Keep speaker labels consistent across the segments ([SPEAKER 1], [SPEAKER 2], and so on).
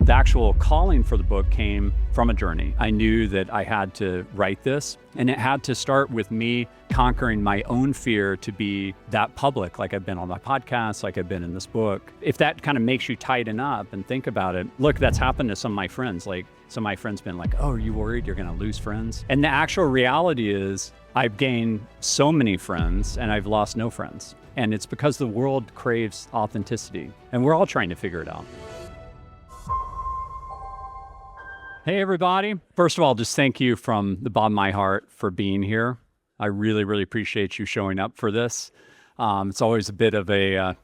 [SPEAKER 1] The actual calling for the book came from a journey. I knew that I had to write this, and it had to start with me conquering my own fear to be that public, like I've been on my podcast, like I've been in this book. If that kind of makes you tighten up and think about it, look, that's happened to some of my friends. Like some of my friends been like, oh, are you worried you're going to lose friends? And the actual reality is I've gained so many friends and I've lost no friends. And it's because the world craves authenticity, and we're all trying to figure it out. Hey, everybody. First of all, just thank you from the bottom of my heart for being here. I really, really appreciate you showing up for this. It's always a bit of a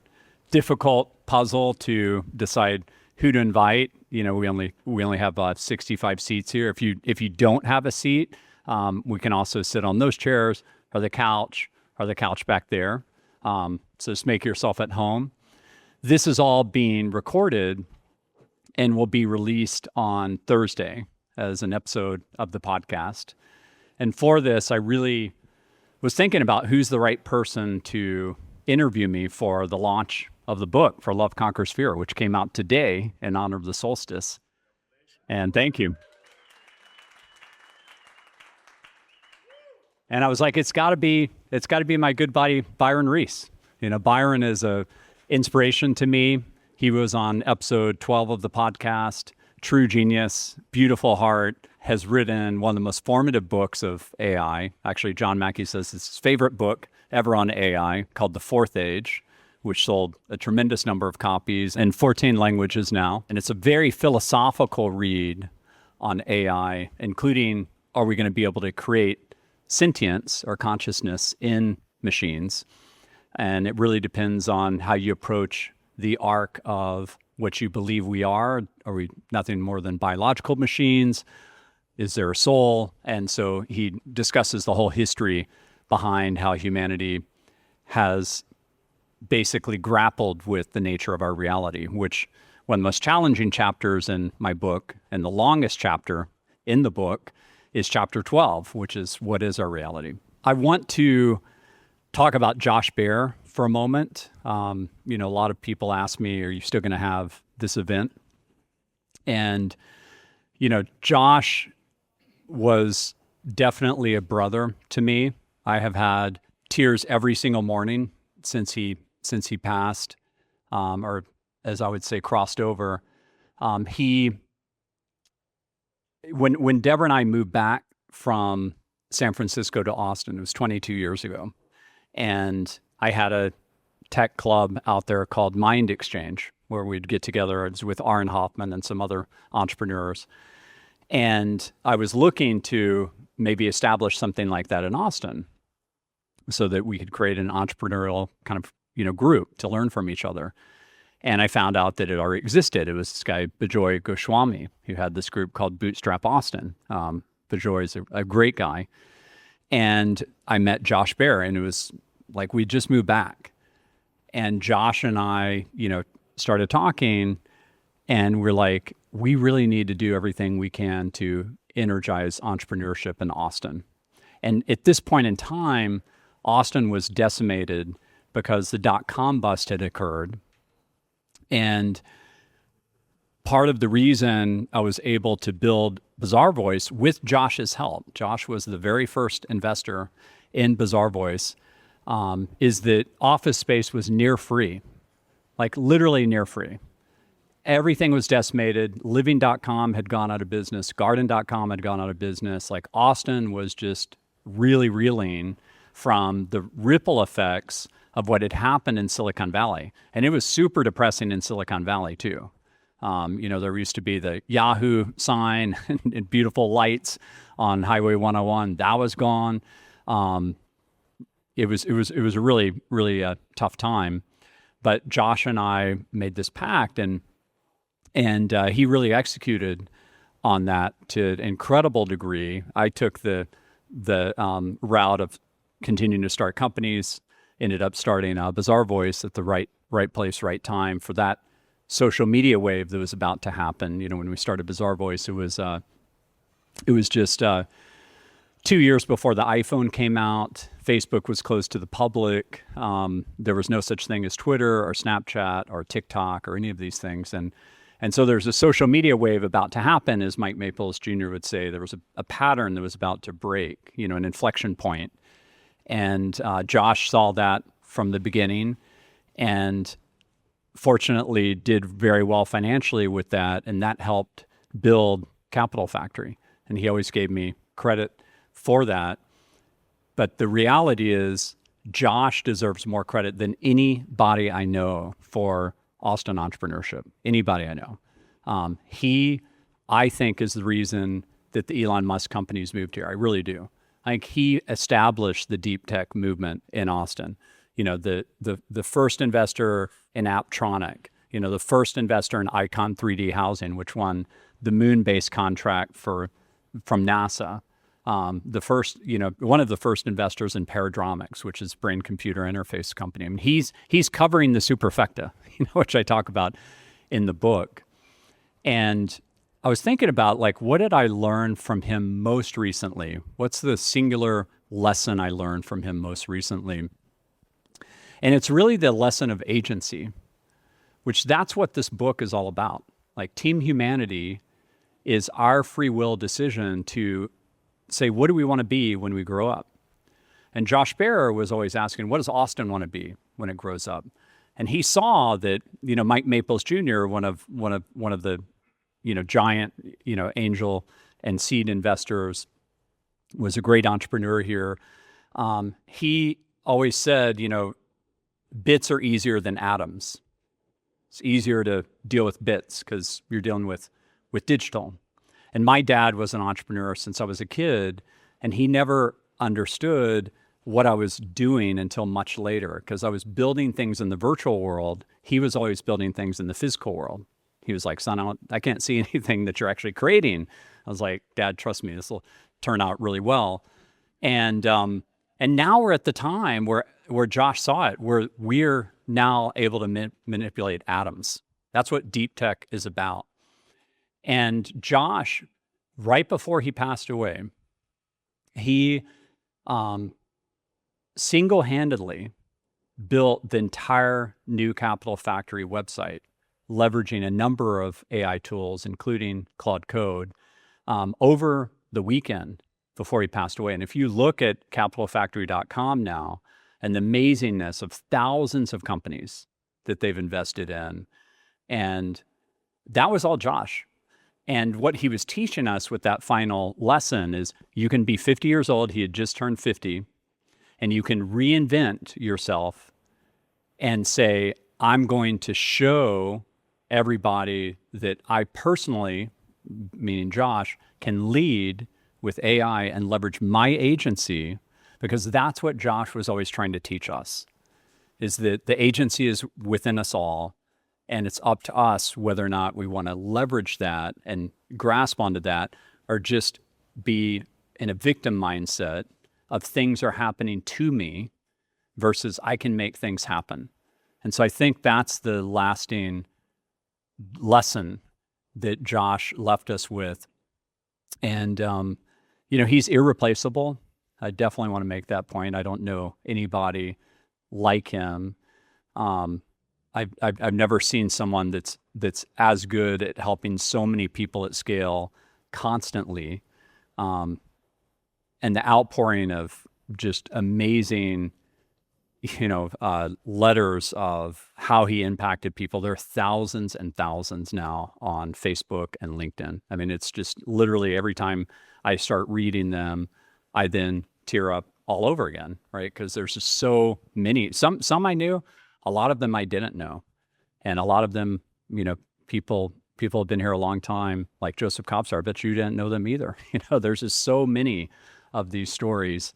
[SPEAKER 1] difficult puzzle to decide who to invite. You know, we only have 65 seats here. If you don't have a seat, we can also sit on those chairs or the couch back there. So just make yourself at home. This is all being recorded and will be released on Thursday as an episode of the podcast. And for this, I really was thinking about who's the right person to interview me for the launch of the book, For Love Conquers Fear, which came out today in honor of the solstice. And thank you. And I was like, it's got to be my good buddy, Byron Reese. You know, Byron is a inspiration to me. He was on episode 12 of the podcast, true genius, beautiful heart, has written one of the most formative books of AI. Actually, John Mackey says it's his favorite book ever on AI, called The Fourth Age, which sold a tremendous number of copies in 14 languages now. And it's a very philosophical read on AI, including, are we going to be able to create sentience or consciousness in machines? And it really depends on how you approach the arc of what you believe we are. Are we nothing more than biological machines? Is there a soul? And so he discusses the whole history behind how humanity has basically grappled with the nature of our reality, which one of the most challenging chapters in my book, and the longest chapter in the book, is chapter 12, which is what is our reality. I want to talk about Josh Baer for a moment. You know, a lot of people ask me, are you still going to have this event? And, you know, Josh was definitely a brother to me. I have had tears every single morning since he passed, or as I would say, crossed over. When Deborah and I moved back from San Francisco to Austin, it was 22 years ago. And I had a tech club out there called Mind Exchange, where we'd get together. It was with Aaron Hoffman and some other entrepreneurs. And I was looking to maybe establish something like that in Austin so that we could create an entrepreneurial kind of, you know, group to learn from each other. And I found out that it already existed. It was this guy, Bijoy Goswami, who had this group called Bootstrap Austin. Bijoy is a great guy. And I met Josh Baer, and it was like we just moved back. And Josh and I, you know, started talking, and we're like, we really need to do everything we can to energize entrepreneurship in Austin. And at this point in time, Austin was decimated because the dot-com bust had occurred. And part of the reason I was able to build Bazaar Voice with Josh's help, Josh was the very first investor in Bazaar Voice, is that office space was near free, like literally near free. Everything was decimated. Living.com had gone out of business. Garden.com had gone out of business. Like Austin was just really reeling from the ripple effects of what had happened in Silicon Valley. And it was super depressing in Silicon Valley too. You know, there used to be the Yahoo sign and beautiful lights on Highway 101. That was gone. It was a really, really tough time. But Josh and I made this pact, and he really executed on that to an incredible degree. I took the route of continuing to start companies, ended up starting Bazaar Voice at the right place, right time for that social media wave that was about to happen. You know, when we started Bazaar Voice, it was just 2 years before the iPhone came out. Facebook was closed to the public. There was no such thing as Twitter or Snapchat or TikTok or any of these things. And And so there's a social media wave about to happen, as Mike Maples Jr. would say. There was a pattern that was about to break, an inflection point. And Josh saw that from the beginning and fortunately did very well financially with that. And that helped build Capital Factory. And he always gave me credit for that. But the reality is Josh deserves more credit than anybody I know for Austin entrepreneurship, anybody I know. He, I think, is the reason that the Elon Musk companies moved here. I really do. I think he established the deep tech movement in Austin. The first investor in Apptronic, the first investor in Icon 3D Housing, which won the moon-based contract from NASA. The first, one of the first investors in Paradromics, which is brain-computer interface company. I mean, he's covering the superfecta, which I talk about in the book. And I was thinking about, what did I learn from him most recently? What's the singular lesson I learned from him most recently? And it's really the lesson of agency, which that's what this book is all about. Team humanity is our free will decision to say, what do we want to be when we grow up? And Josh Baer was always asking, what does Austin want to be when it grows up? And he saw that, Mike Maples Jr., one of the, giant, angel and seed investors, was a great entrepreneur here. He always said, bits are easier than atoms. It's easier to deal with bits because you're dealing with digital. And my dad was an entrepreneur since I was a kid, and he never understood what I was doing until much later because I was building things in the virtual world. He was always building things in the physical world. He was like, son, I can't see anything that you're actually creating. I was like, Dad, trust me, this will turn out really well. And now we're at the time where Josh saw it, where we're now able to manipulate atoms. That's what deep tech is about. And Josh, right before he passed away, he single-handedly built the entire new Capital Factory website, leveraging a number of AI tools, including Claude Code, over the weekend before he passed away. And if you look at capitalfactory.com now and the amazingness of thousands of companies that they've invested in, and that was all Josh. And what he was teaching us with that final lesson is you can be 50 years old, he had just turned 50, and you can reinvent yourself and say, I'm going to show everybody that I personally, meaning Josh, can lead with AI and leverage my agency, because that's what Josh was always trying to teach us, is that the agency is within us all. And it's up to us whether or not we want to leverage that and grasp onto that, or just be in a victim mindset of things are happening to me versus I can make things happen. And so I think that's the lasting lesson that Josh left us with. And, he's irreplaceable. I definitely want to make that point. I don't know anybody like him. I've never seen someone that's as good at helping so many people at scale constantly, and the outpouring of just amazing, letters of how he impacted people. There are thousands and thousands now on Facebook and LinkedIn. I mean, it's just literally every time I start reading them, I then tear up all over again, right? Because there's just so many. Some I knew. A lot of them I didn't know. And a lot of them, people have been here a long time, like Joseph Kopsar. I bet you didn't know them either. There's just so many of these stories.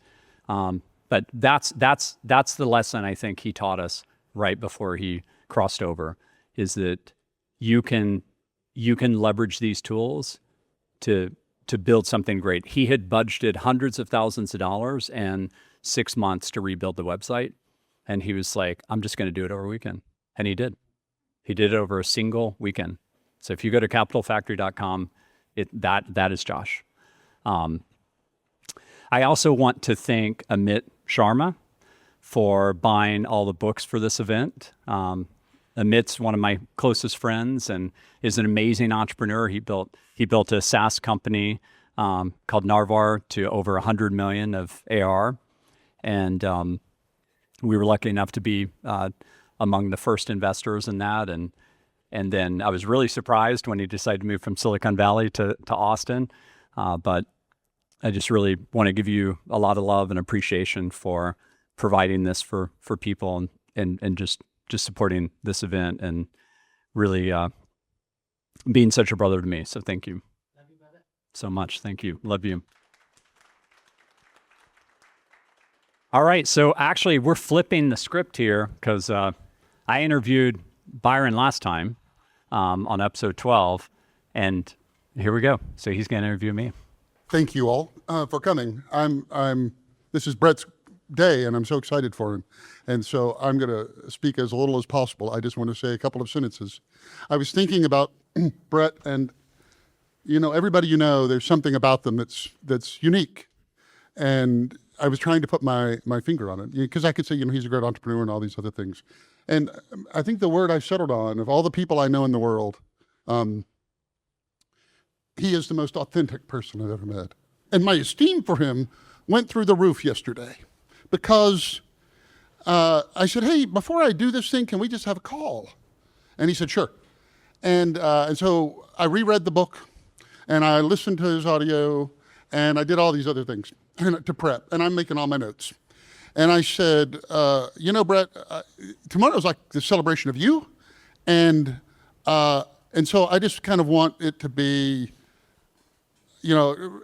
[SPEAKER 1] But that's the lesson I think he taught us right before he crossed over, is that you can leverage these tools to build something great. He had budgeted hundreds of thousands of dollars and 6 months to rebuild the website. And he was like, I'm just going to do it over a weekend. And he did. He did it over a single weekend. So if you go to capitalfactory.com, that is Josh. I also want to thank Amit Sharma for buying all the books for this event. Amit's one of my closest friends and is an amazing entrepreneur. He built a SaaS company called Narvar to over 100 million of AR. And we were lucky enough to be among the first investors in that. And then I was really surprised when he decided to move from Silicon Valley to Austin. But I just really want to give you a lot of love and appreciation for providing this for people and just supporting this event and really being such a brother to me. So thank you. Love you, brother. So much. Thank you. Love you. All right. So actually, we're flipping the script here because I interviewed Byron last time on episode 12, and here we go. So he's going to interview me.
[SPEAKER 2] Thank you all for coming. This is Brett's day, and I'm so excited for him. And so I'm going to speak as little as possible. I just want to say a couple of sentences. I was thinking about Brett, and everybody there's something about them that's unique. And I was trying to put my finger on it because I could say, he's a great entrepreneur and all these other things. And I think the word I settled on, of all the people I know in the world, he is the most authentic person I've ever met. And my esteem for him went through the roof yesterday because I said, hey, before I do this thing, can we just have a call? And he said, sure. And so I reread the book and I listened to his audio and I did all these other things to prep. And I'm making all my notes. And I said, Brett, tomorrow's like the celebration of you. And so I just kind of want it to be,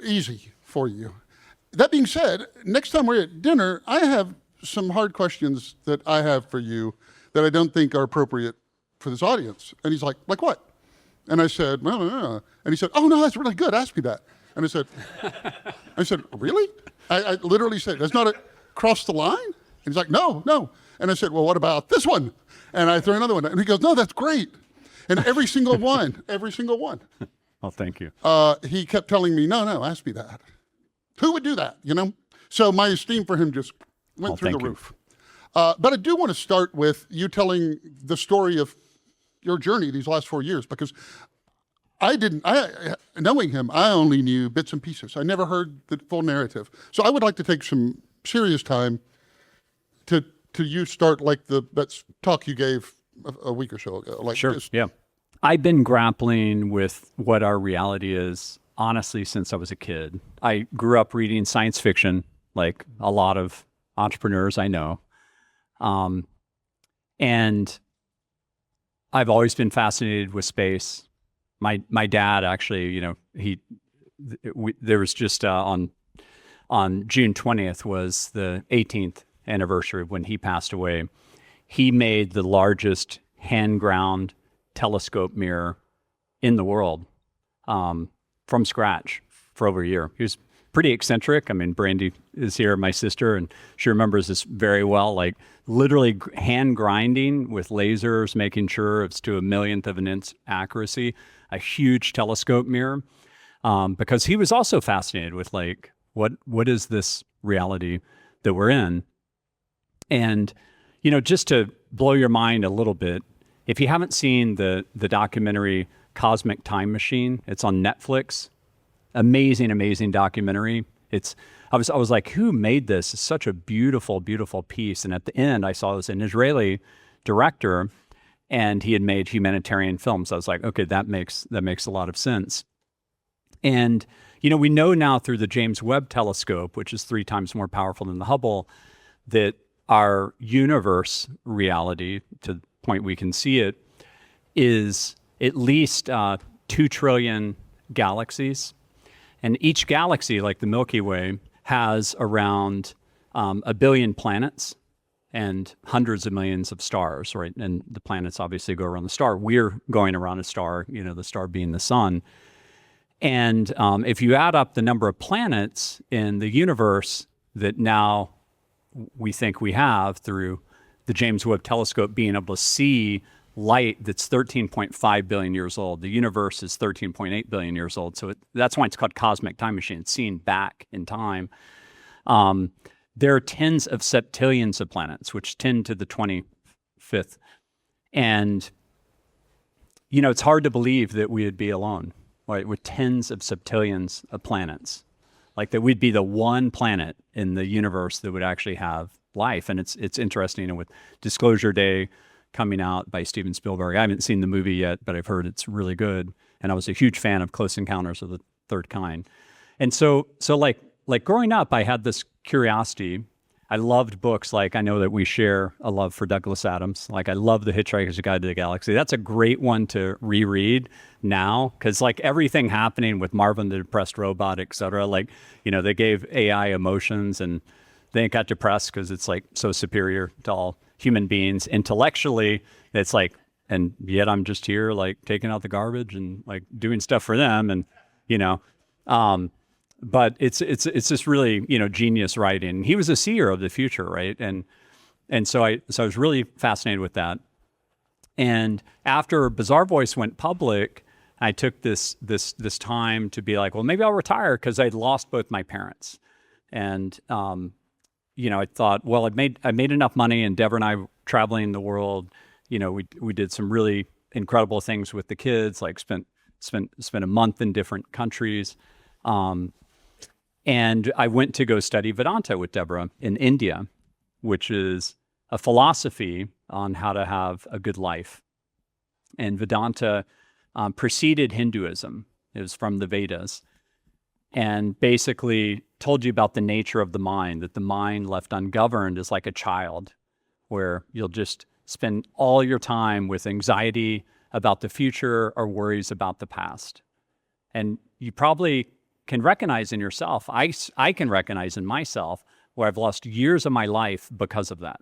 [SPEAKER 2] easy for you. That being said, next time we're at dinner, I have some hard questions that I have for you that I don't think are appropriate for this audience. And he's like what? And I said, well, no. And he said, oh, no, that's really good. Ask me that. And I said, really? I literally said, that's not cross the line? And he's like, no. And I said, well, what about this one? And I threw another one. And he goes, no, that's great. And every single one.
[SPEAKER 1] Oh, thank you.
[SPEAKER 2] He kept telling me, no, ask me that. Who would do that, So my esteem for him just went through the roof. But I do want to start with you telling the story of your journey these last 4 years, because knowing him, I only knew bits and pieces. I never heard the full narrative. So I would like to take some serious time to you start like that talk you gave a week or so ago.
[SPEAKER 1] Sure, yeah. I've been grappling with what our reality is, honestly, since I was a kid. I grew up reading science fiction, like a lot of entrepreneurs I know. And I've always been fascinated with space. My dad actually, there was just on June 20th was the 18th anniversary of when he passed away. He made the largest hand-ground telescope mirror in the world from scratch for over a year. He was pretty eccentric. I mean, Brandy is here, my sister, and she remembers this very well, like literally hand grinding with lasers, making sure it's to a millionth of an inch accuracy, a huge telescope mirror, because he was also fascinated with like, what is this reality that we're in? And, just to blow your mind a little bit, if you haven't seen the documentary Cosmic Time Machine, it's on Netflix. Amazing documentary. I was like, who made this? It's such a beautiful, beautiful piece. And at the end, I saw it was an Israeli director, and he had made humanitarian films. I was like, okay, that makes a lot of sense. And we know now through the James Webb telescope, which is 3 times more powerful than the Hubble, that our universe reality, to the point we can see it, is at least 2 trillion galaxies. And each galaxy, like the Milky Way, has around 1 billion planets and hundreds of millions of stars, right? And the planets obviously go around the star. We're going around a star, the star being the sun. And if you add up the number of planets in the universe that now we think we have through the James Webb telescope being able to see light that's 13.5 billion years old. The universe is 13.8 billion years old. So that's why it's called Cosmic Time Machine. It's seen back in time. There are tens of septillions of planets, which 10 to the 25th. And, you know, it's hard to believe that we would be alone, right, with tens of septillions of planets. Like that we'd be the one planet in the universe that would actually have life. And it's interesting, and with Disclosure Day coming out by Steven Spielberg, I haven't seen the movie yet, but I've heard it's really good. And I was a huge fan of Close Encounters of the Third Kind. And so like growing up, I had this curiosity. I loved books. Like, I know that we share a love for Douglas Adams. Like, I love The Hitchhiker's Guide to the Galaxy. That's a great one to reread now, because like everything happening with Marvin the Depressed Robot, et cetera, like, you know, they gave AI emotions and they got depressed because it's like so superior to all human beings intellectually. It's like, and yet I'm just here like taking out the garbage and like doing stuff for them. And, you know, but it's just really, you know, genius writing. He was a seer of the future, right? And so I was really fascinated with that. And after Bizarre Voice went public, I took this time to be like, well, maybe I'll retire, because I'd lost both my parents. And you know, I thought, well, I made enough money, and Deborah and I traveling the world. You know, we did some really incredible things with the kids, like spent a month in different countries. And I went to go study Vedanta with Deborah in India, which is a philosophy on how to have a good life. And Vedanta preceded Hinduism. It was from the Vedas, and basically told you about the nature of the mind, that the mind left ungoverned is like a child, where you'll just spend all your time with anxiety about the future or worries about the past. And you probably can recognize in yourself, I can recognize in myself, where I've lost years of my life because of that.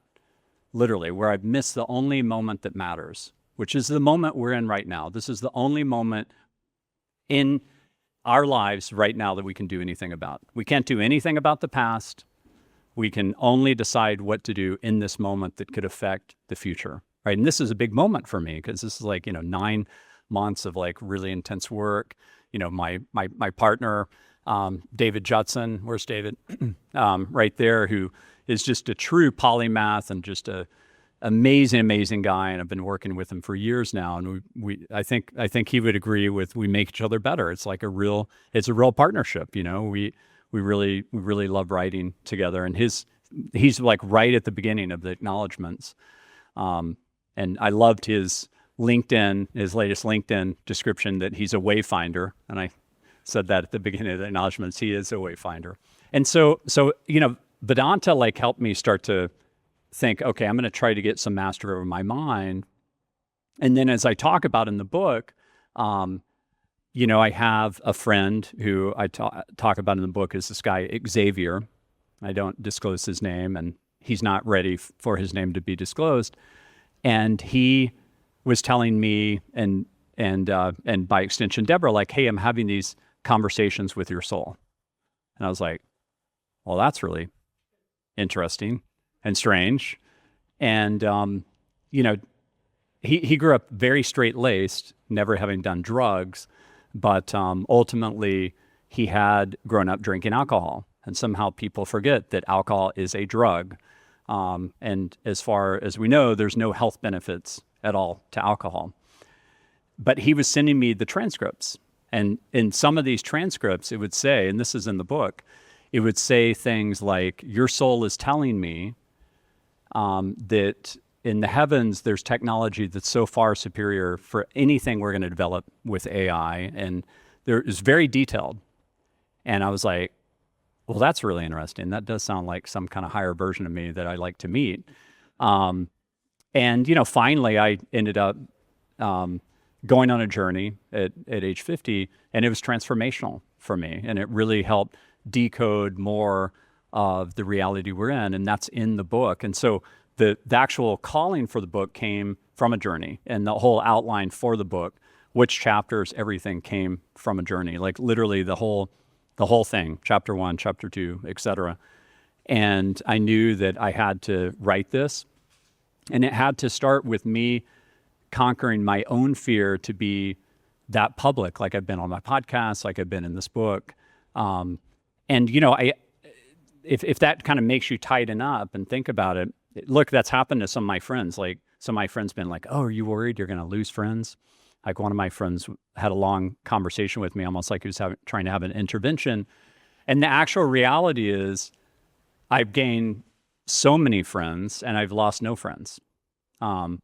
[SPEAKER 1] Literally, where I've missed the only moment that matters, which is the moment we're in right now. This is the only moment in our lives right now that we can do anything about. We can't do anything about the past. We can only decide what to do in this moment that could affect the future, right? And this is a big moment for me, because this is like, you know, 9 months of like really intense work. You know, my partner, David Judson, where's David? Right there, who is just a true polymath and just a amazing guy. And I've been working with him for years now. And I think he would agree with, we make each other better. It's like it's a real partnership. You know, we really love writing together. And he's like right at the beginning of the acknowledgements. And I loved his latest LinkedIn description, that he's a wayfinder. And I said that at the beginning of the acknowledgements, he is a wayfinder. And so, you know, Vedanta like helped me start to think, okay, I'm going to try to get some mastery over my mind. And then, as I talk about in the book, you know, I have a friend who I talk about in the book, is this guy, Xavier. I don't disclose his name, and he's not ready for his name to be disclosed. And he was telling me, and by extension, Deborah, like, hey, I'm having these conversations with your soul. And I was like, well, that's really interesting and strange. And, you know, he grew up very straight-laced, never having done drugs, but ultimately he had grown up drinking alcohol. And somehow people forget that alcohol is a drug. And as far as we know, there's no health benefits at all to alcohol. But he was sending me the transcripts. And in some of these transcripts, it would say, and this is in the book, it would say things like, your soul is telling me that in the heavens, there's technology that's so far superior for anything we're going to develop with AI. And there is very detailed. And I was like, well, that's really interesting. That does sound like some kind of higher version of me that I like to meet. And, you know, finally, I ended up going on a journey at age 50, and it was transformational for me. And it really helped decode more of the reality we're in, and that's in the book. And so the actual calling for the book came from a journey, and the whole outline for the book, which chapters, everything came from a journey, like literally the whole thing, chapter 1, chapter 2, et cetera. And I knew that I had to write this, and it had to start with me conquering my own fear to be that public, like I've been on my podcast, like I've been in this book. And, you know, if that kind of makes you tighten up and think about it, look, that's happened to some of my friends. Like some of my friends been like, oh, are you worried you're going to lose friends? Like one of my friends had a long conversation with me, almost like he was trying to have an intervention. And the actual reality is I've gained so many friends and I've lost no friends. And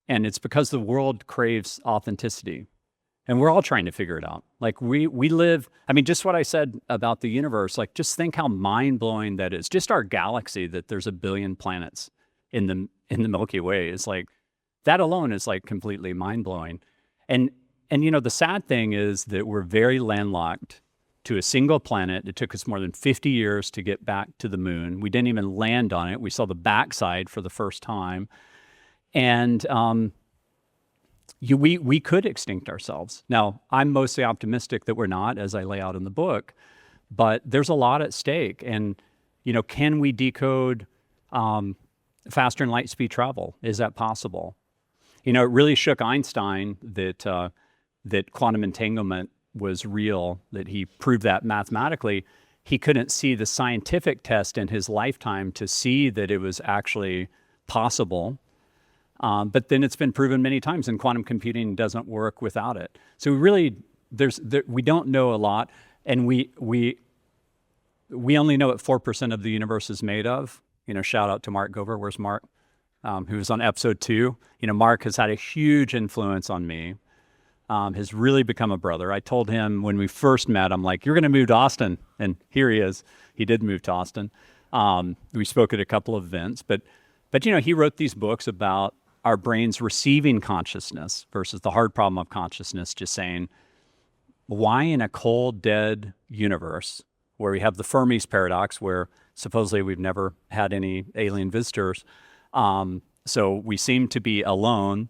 [SPEAKER 1] it's because the world craves authenticity. And we're all trying to figure it out. Like we live, I mean, just what I said about the universe, like just think how mind-blowing that is. Just our galaxy, that there's 1 billion planets in the Milky Way, is like, that alone is like completely mind-blowing. And the sad thing is that we're very landlocked to a single planet. It took us more than 50 years to get back to the moon. We didn't even land on it. We saw the backside for the first time. And we could extinct ourselves. Now, I'm mostly optimistic that we're not, as I lay out in the book, but there's a lot at stake. And, can we decode faster than light speed travel? Is that possible? It really shook Einstein that quantum entanglement was real, that he proved that mathematically. He couldn't see the scientific test in his lifetime to see that it was actually possible. But then it's been proven many times, and quantum computing doesn't work without it. So we don't know a lot, and we only know what 4% of the universe is made of. Shout out to Mark Gover. Where's Mark? Who was on episode 2. Mark has had a huge influence on me. Has really become a brother. I told him when we first met, I'm like, you're going to move to Austin. And here he is. He did move to Austin. We spoke at a couple of events, but he wrote these books about our brains receiving consciousness versus the hard problem of consciousness, just saying, why in a cold, dead universe where we have the Fermi's paradox, where supposedly we've never had any alien visitors, so we seem to be alone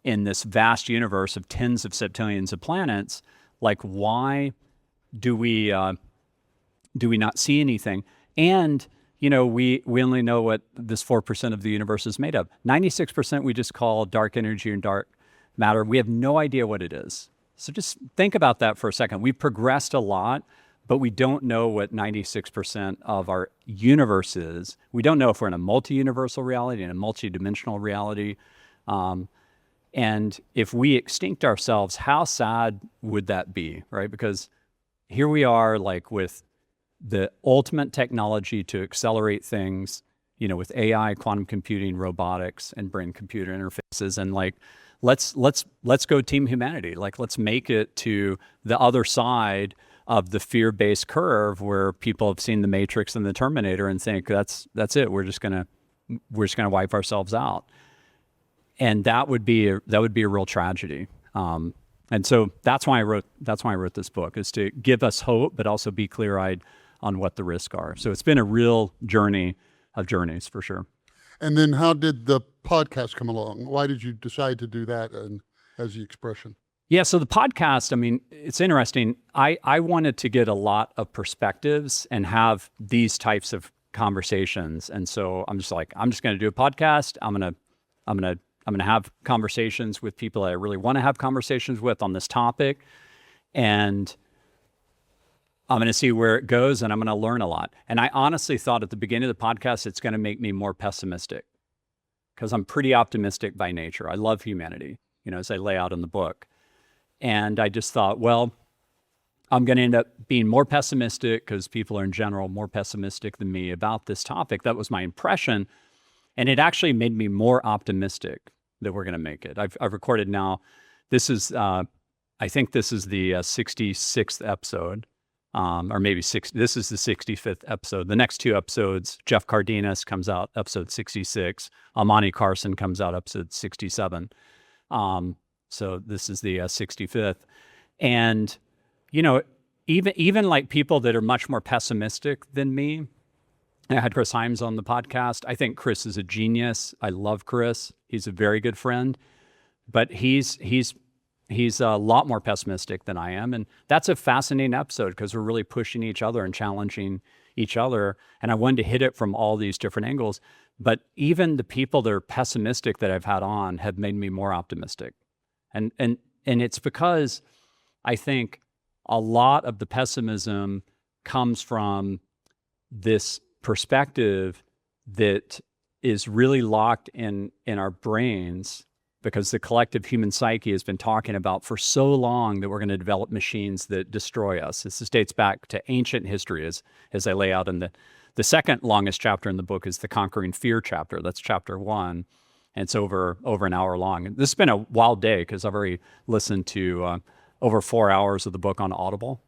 [SPEAKER 1] in this vast universe of tens of septillions of planets, like why do we not see anything? And we only know what this 4% of the universe is made of. 96% we just call dark energy and dark matter. We have no idea what it is. So just think about that for a second. We've progressed a lot, but we don't know what 96% of our universe is. We don't know if we're in a multi-universal reality, in a multi-dimensional reality. And if we extinct ourselves, how sad would that be, right? Because here we are, like with the ultimate technology to accelerate things, with AI, quantum computing, robotics, and brain-computer interfaces, and like, let's go team humanity. Like, let's make it to the other side of the fear-based curve, where people have seen the Matrix and the Terminator and think that's it. We're just gonna wipe ourselves out. And that would be a real tragedy. And so that's why I wrote this book, is to give us hope, but also be clear-eyed on what the risks are. So it's been a real journey of journeys, for sure.
[SPEAKER 2] And then how did the podcast come along? Why did you decide to do that as the expression?
[SPEAKER 1] Yeah, so the podcast, I mean, it's interesting. I wanted to get a lot of perspectives and have these types of conversations. And so I'm just going to do a podcast. I'm going to have conversations with people that I really want to have conversations with on this topic. And I'm going to see where it goes, and I'm going to learn a lot. And I honestly thought at the beginning of the podcast, it's going to make me more pessimistic, because I'm pretty optimistic by nature. I love humanity, as I lay out in the book. And I just thought, well, I'm going to end up being more pessimistic because people are in general more pessimistic than me about this topic. That was my impression. And it actually made me more optimistic that we're going to make it. I've recorded now. This is, I think this is the 66th episode, or maybe this is the 65th episode. The next 2 episodes, Jeff Cardenas comes out, episode 66. Amani Carson comes out, episode 67. So this is the 65th. And, even like people that are much more pessimistic than me, I had Chris Himes on the podcast. I think Chris is a genius. I love Chris. He's a very good friend, but he's a lot more pessimistic than I am. And that's a fascinating episode, because we're really pushing each other and challenging each other. And I wanted to hit it from all these different angles. But even the people that are pessimistic that I've had on have made me more optimistic. And it's because I think a lot of the pessimism comes from this perspective that is really locked in our brains because the collective human psyche has been talking about for so long that we're going to develop machines that destroy us. This dates back to ancient history, as I lay out in the second longest chapter in the book is the Conquering Fear chapter. That's chapter 1. And it's over an hour long. This has been a wild day because I've already listened to over 4 hours of the book on Audible.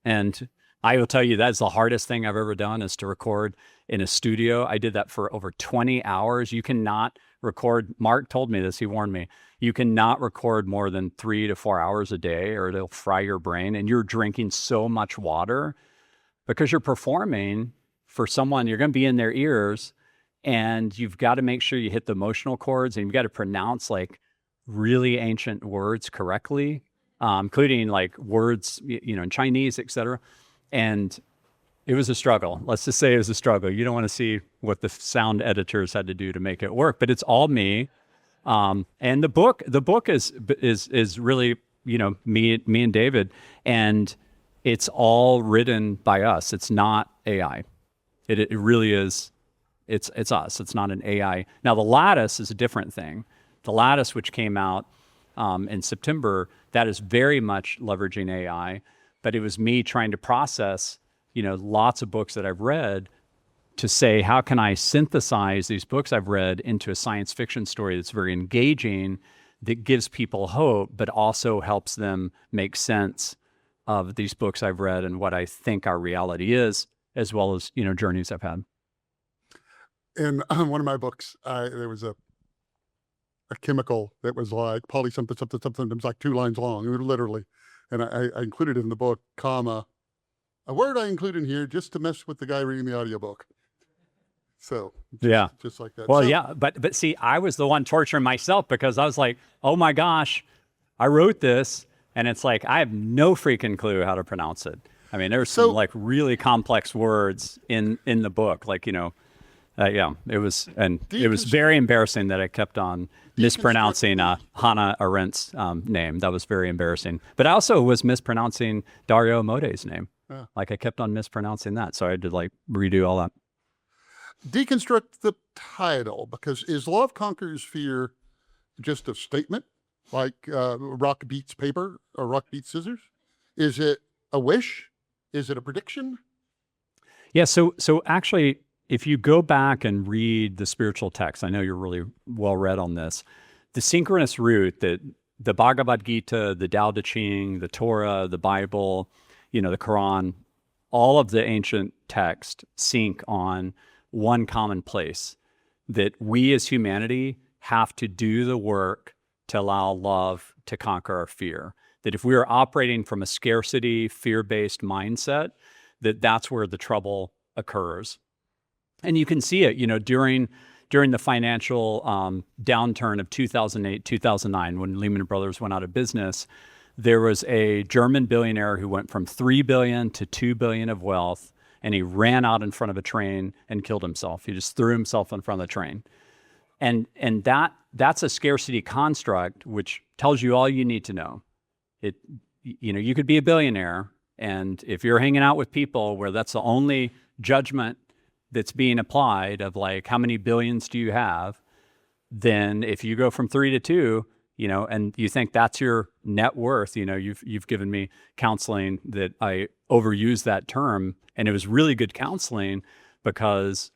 [SPEAKER 1] And I will tell you that's the hardest thing I've ever done is to record in a studio. I did that for over 20 hours. You cannot record. Mark told me this. He warned me. You cannot record more than 3 to 4 hours a day or it'll fry your brain. And you're drinking so much water because you're performing for someone. You're going to be in their ears and you've got to make sure you hit the emotional chords and you've got to pronounce like really ancient words correctly, including like words, in Chinese, etc. And it was a struggle. Let's just say it was a struggle. You don't want to see what the sound editors had to do to make it work, but it's all me. And the book is really, me and David, and it's all written by us. It's not AI. It really is. It's us. It's not an AI. Now the Lattice is a different thing. The Lattice, which came out in September, that is very much leveraging AI. But it was me trying to process, lots of books that I've read to say, how can I synthesize these books I've read into a science fiction story that's very engaging, that gives people hope, but also helps them make sense of these books I've read and what I think our reality is, as well as, journeys I've had.
[SPEAKER 2] In one of my books, there was a chemical that was like poly something, something, something. It was like 2 lines long, literally. And I included it in the book, comma, a word I include in here just to mess with the guy reading the audiobook. So just like that.
[SPEAKER 1] Well, yeah, but see, I was the one torturing myself because I was like, oh my gosh, I wrote this, and it's like I have no freaking clue how to pronounce it. I mean, there's some like really complex words in the book, like it was very embarrassing that I kept on mispronouncing Hannah Arendt's name. That was very embarrassing. But I also was mispronouncing Dario Mode's name. Yeah. Like I kept on mispronouncing that, so I had to like redo all that.
[SPEAKER 2] Deconstruct the title, because is love conquers fear just a statement, like rock beats paper or rock beats scissors? Is it a wish? Is it a prediction?
[SPEAKER 1] Yeah. So actually, if you go back and read the spiritual text, I know you're really well read on this, the synchronous root that the Bhagavad Gita, the Tao Te Ching, the Torah, the Bible, the Quran, all of the ancient texts sync on one common place, that we as humanity have to do the work to allow love to conquer our fear. That if we are operating from a scarcity, fear-based mindset, that's where the trouble occurs. And you can see it, during the financial downturn of 2008, 2009, when Lehman Brothers went out of business, there was a German billionaire who went from 3 billion to 2 billion of wealth, and he ran out in front of a train and killed himself. He just threw himself in front of the train. And that's a scarcity construct, which tells you all you need to know. You could be a billionaire, and if you're hanging out with people where that's the only judgment that's being applied of like, how many billions do you have? Then if you go from 3 to 2, and you think that's your net worth, you've given me counseling that I overuse that term, and it was really good counseling because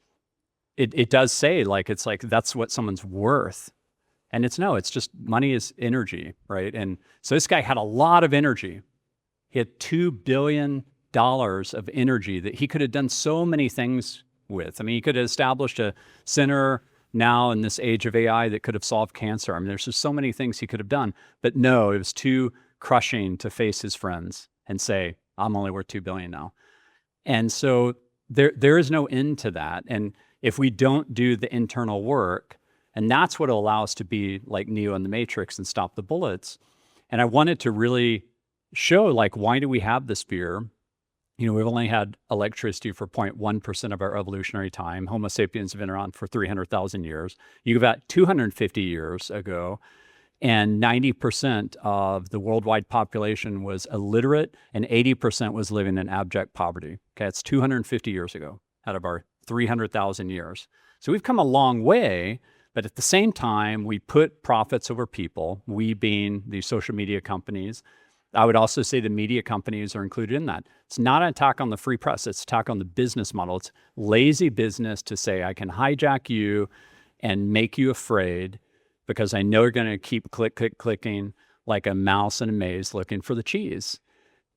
[SPEAKER 1] it does say like, it's like, that's what someone's worth. And it's just money is energy, right? And so this guy had a lot of energy. He had $2 billion of energy that he could have done so many things with. I mean, he could have established a center now in this age of AI that could have solved cancer. I mean, there's just so many things he could have done. But no, it was too crushing to face his friends and say, I'm only worth 2 billion now. And so there is no end to that. And if we don't do the internal work, and that's what will allow us to be like Neo in the Matrix and stop the bullets. And I wanted to really show, like, why do we have this fear? We've only had electricity for 0.1% of our evolutionary time. Homo sapiens have been around for 300,000 years. You go back 250 years ago, and 90% of the worldwide population was illiterate, and 80% was living in abject poverty. Okay, it's 250 years ago out of our 300,000 years. So we've come a long way, but at the same time, we put profits over people, we being these social media companies. I would also say the media companies are included in that. It's not an attack on the free press, it's an attack on the business model. It's lazy business to say, I can hijack you and make you afraid because I know you're going to keep clicking like a mouse in a maze looking for the cheese.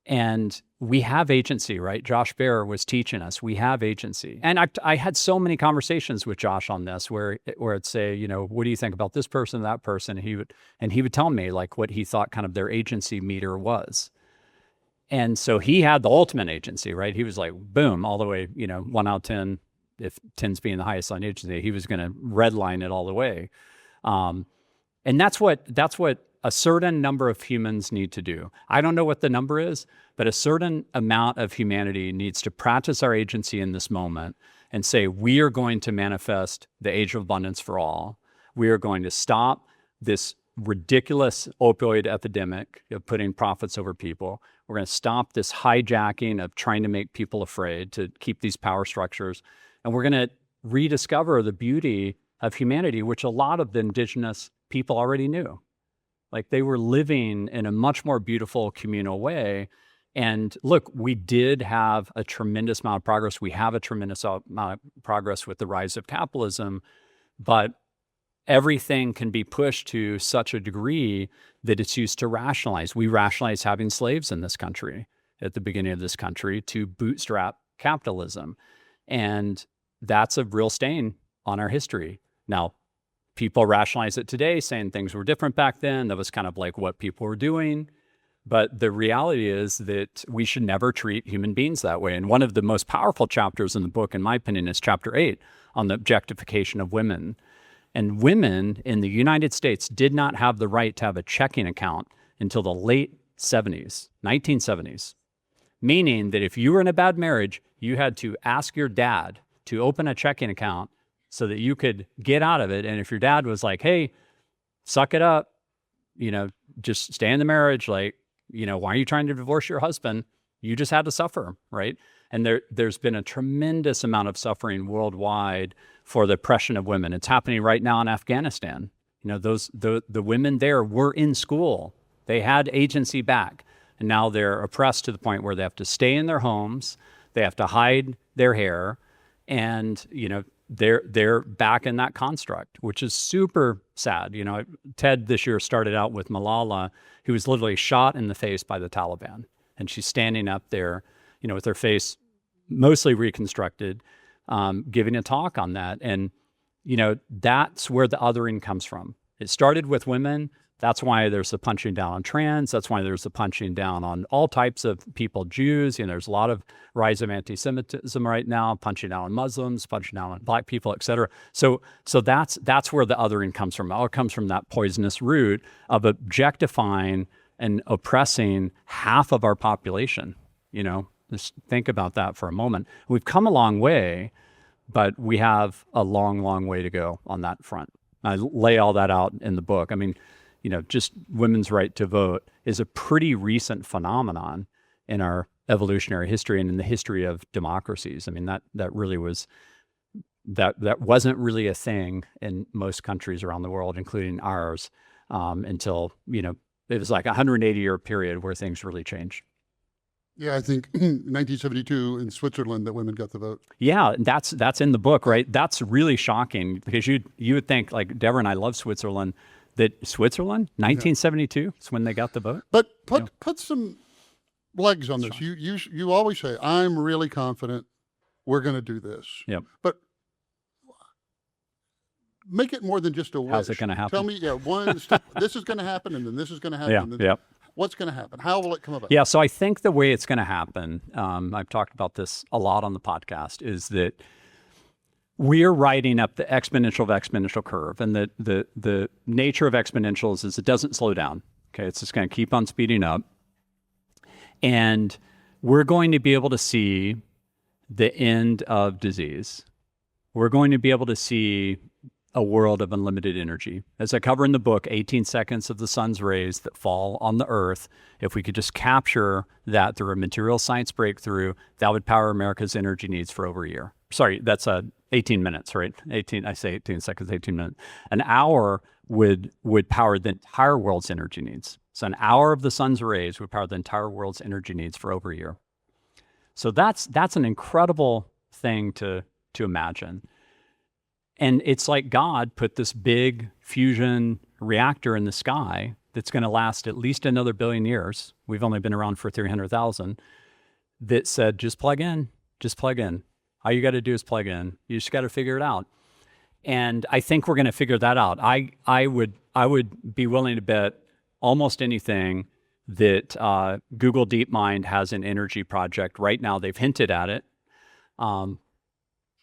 [SPEAKER 1] And we have agency, right? Josh Baer was teaching us, we have agency. And I had so many conversations with Josh on this where it'd say, you know, what do you think about this person, that person? He would tell me like what he thought kind of their agency meter was. And so he had the ultimate agency, right? He was like, boom, all the way, you know, 1 out of 10, if 10's being the highest on agency, he was going to redline it all the way. And that's what a certain number of humans need to do. I don't know what the number is, but a certain amount of humanity needs to practice our agency in this moment and say, we are going to manifest the age of abundance for all. We are going to stop this ridiculous opioid epidemic of putting profits over people. We're going to stop this hijacking of trying to make people afraid to keep these power structures. And we're going to rediscover the beauty of humanity, which a lot of the indigenous people already knew. Like they were living in a much more beautiful communal way. And look, we did have a tremendous amount of progress. We have a tremendous amount of progress with the rise of capitalism, but everything can be pushed to such a degree that it's used to rationalize. We rationalize having slaves in this country at the beginning of this country to bootstrap capitalism. And that's a real stain on our history. Now, people rationalize it today, saying things were different back then. That was kind of like what people were doing. But the reality is that we should never treat human beings that way. And one of the most powerful chapters in the book, in my opinion, is chapter 8 on the objectification of women. And women in the United States did not have the right to have a checking account until the late 70s, 1970s. Meaning that if you were in a bad marriage, you had to ask your dad to open a checking account so that you could get out of it. And if your dad was like, hey, suck it up, you know, just stay in the marriage, like, you know, why are you trying to divorce your husband? You just had to suffer, right? And there's been a tremendous amount of suffering worldwide for the oppression of women. It's happening right now in Afghanistan. You know, the women there were in school. They had agency back. And now they're oppressed to the point where they have to stay in their homes. They have to hide their hair. And, you know, they're back in that construct, which is super sad. You know, TED this year started out with Malala, who was literally shot in the face by the Taliban. And she's standing up there, you know, with her face mostly reconstructed, giving a talk on that. And, you know, that's where the othering comes from. It started with women. That's why there's the punching down on trans. That's why there's the punching down on all types of people, Jews. You know, there's a lot of rise of anti-Semitism right now, punching down on Muslims, punching down on Black people, et cetera. So that's where the othering comes from. It all comes from that poisonous root of objectifying and oppressing half of our population. You know, just think about that for a moment. We've come a long way, but we have a long, long way to go on that front. I lay all that out in the book. I mean, you know, just women's right to vote is a pretty recent phenomenon in our evolutionary history and in the history of democracies. I mean, that really was, that wasn't really a thing in most countries around the world, including ours, until, you know, it was like a 180-year period where things really changed.
[SPEAKER 2] Yeah, I think 1972 in Switzerland that women got the vote.
[SPEAKER 1] Yeah, that's in the book, right? That's really shocking because you would think, like Deborah and I love Switzerland, that Switzerland, 1972 is when they got the vote.
[SPEAKER 2] But put some legs on this. Sure. You always say, I'm really confident we're going to do this.
[SPEAKER 1] Yep.
[SPEAKER 2] But make it more than just a wish.
[SPEAKER 1] How's it going to happen?
[SPEAKER 2] Tell me, one step, this is going to happen, and then this is going to happen.
[SPEAKER 1] Yeah.
[SPEAKER 2] What's going to happen? How will it come about?
[SPEAKER 1] Yeah, so I think the way it's going to happen, I've talked about this a lot on the podcast, is that we're riding up the exponential curve. And the nature of exponentials is it doesn't slow down. Okay, it's just going to keep on speeding up. And we're going to be able to see the end of disease. We're going to be able to see a world of unlimited energy. As I cover in the book, 18 seconds of the sun's rays that fall on the earth, if we could just capture that through a material science breakthrough, that would power America's energy needs for over a year. Sorry, that's a 18 minutes, right? 18, I say 18 seconds, 18 minutes. An hour would power the entire world's energy needs. So an hour of the sun's rays would power the entire world's energy needs for over a year. So that's an incredible thing to imagine. And it's like God put this big fusion reactor in the sky that's going to last at least another billion years. We've only been around for 300,000. That said, just plug in, just plug in. All you got to do is plug in. You just got to figure it out. And I think we're going to figure that out. I would be willing to bet almost anything that Google DeepMind has an energy project right now. They've hinted at it,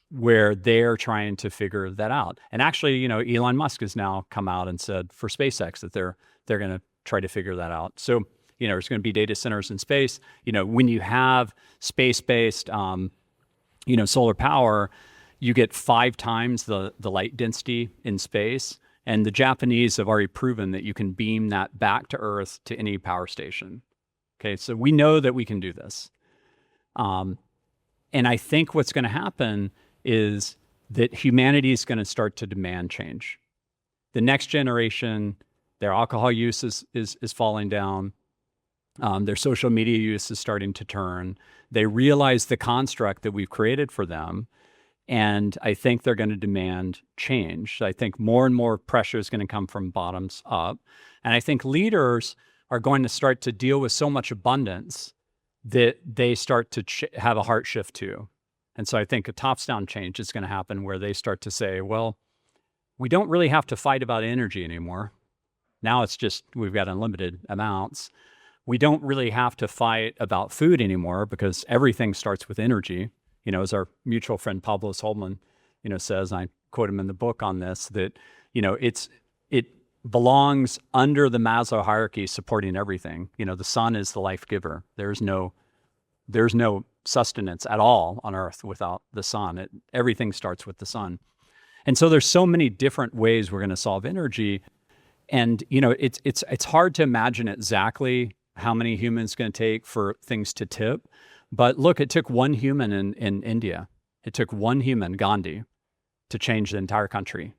[SPEAKER 1] where they're trying to figure that out. And actually, you know, Elon Musk has now come out and said for SpaceX that they're going to try to figure that out. So, you know, there's going to be data centers in space. You know, when you have space-based, you know, solar power, you get 5 times the light density in space. And the Japanese have already proven that you can beam that back to Earth to any power station. Okay, so we know that we can do this. And I think what's going to happen is that humanity is going to start to demand change. The next generation, their alcohol use is falling down. Their social media use is starting to turn. They realize the construct that we've created for them. And I think they're going to demand change. I think more and more pressure is going to come from bottoms up. And I think leaders are going to start to deal with so much abundance that they start to have a heart shift too. And so I think a tops-down change is going to happen where they start to say, well, we don't really have to fight about energy anymore. Now it's just we've got unlimited amounts. We don't really have to fight about food anymore because everything starts with energy. You know, as our mutual friend Pablo Solman, you know, says, and I quote him in the book on this, that, you know, it belongs under the Maslow hierarchy supporting everything. You know, the sun is the life giver. There's no sustenance at all on Earth without the sun. Everything starts with the sun. And so there's so many different ways we're going to solve energy. And, you know, it's hard to imagine exactly how many humans it's going to take for things to tip. But look, it took one human in India. It took one human, Gandhi, to change the entire country.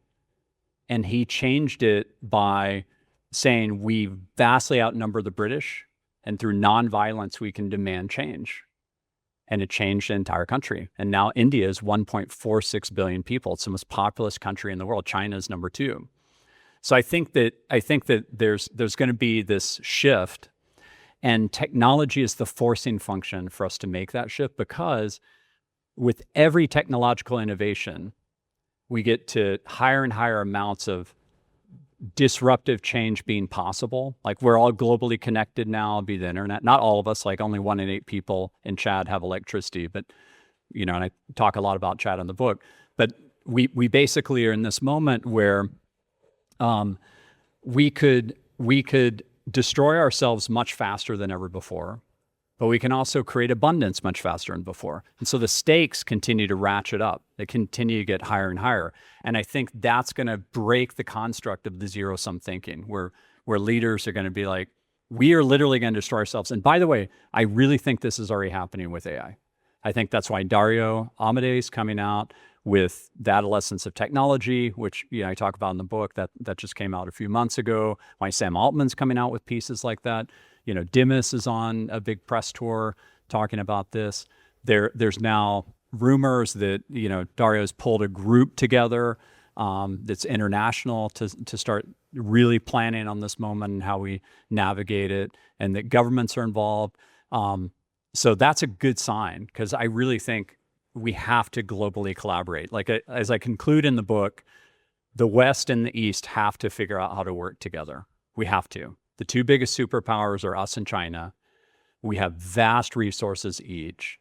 [SPEAKER 1] And he changed it by saying we vastly outnumber the British, and through nonviolence, we can demand change. And it changed the entire country. And now India is 1.46 billion people. It's the most populous country in the world. China is number 2. So I think that there's going to be this shift. And technology is the forcing function for us to make that shift, because with every technological innovation, we get to higher and higher amounts of disruptive change being possible. Like we're all globally connected now, be the internet. Not all of us, like only 1 in 8 people in Chad have electricity, but, you know, and I talk a lot about Chad in the book, but we basically are in this moment where we could destroy ourselves much faster than ever before, but we can also create abundance much faster than before. And so the stakes continue to ratchet up. They continue to get higher and higher. And I think that's going to break the construct of the zero-sum thinking, where leaders are going to be like, we are literally going to destroy ourselves. And by the way, I really think this is already happening with AI. I think that's why Dario Amodei is coming out with the adolescence of technology, which, you know, I talk about in the book that just came out a few months ago. Why Sam Altman's coming out with pieces like that. You know, Dimas is on a big press tour talking about this. There's now rumors that, you know, Dario's pulled a group together that's international to start really planning on this moment and how we navigate it, and that governments are involved. So that's a good sign, because I really think we have to globally collaborate. Like as I conclude in the book, the West and the East have to figure out how to work together. We have to. The 2 biggest superpowers are us and China. We have vast resources each.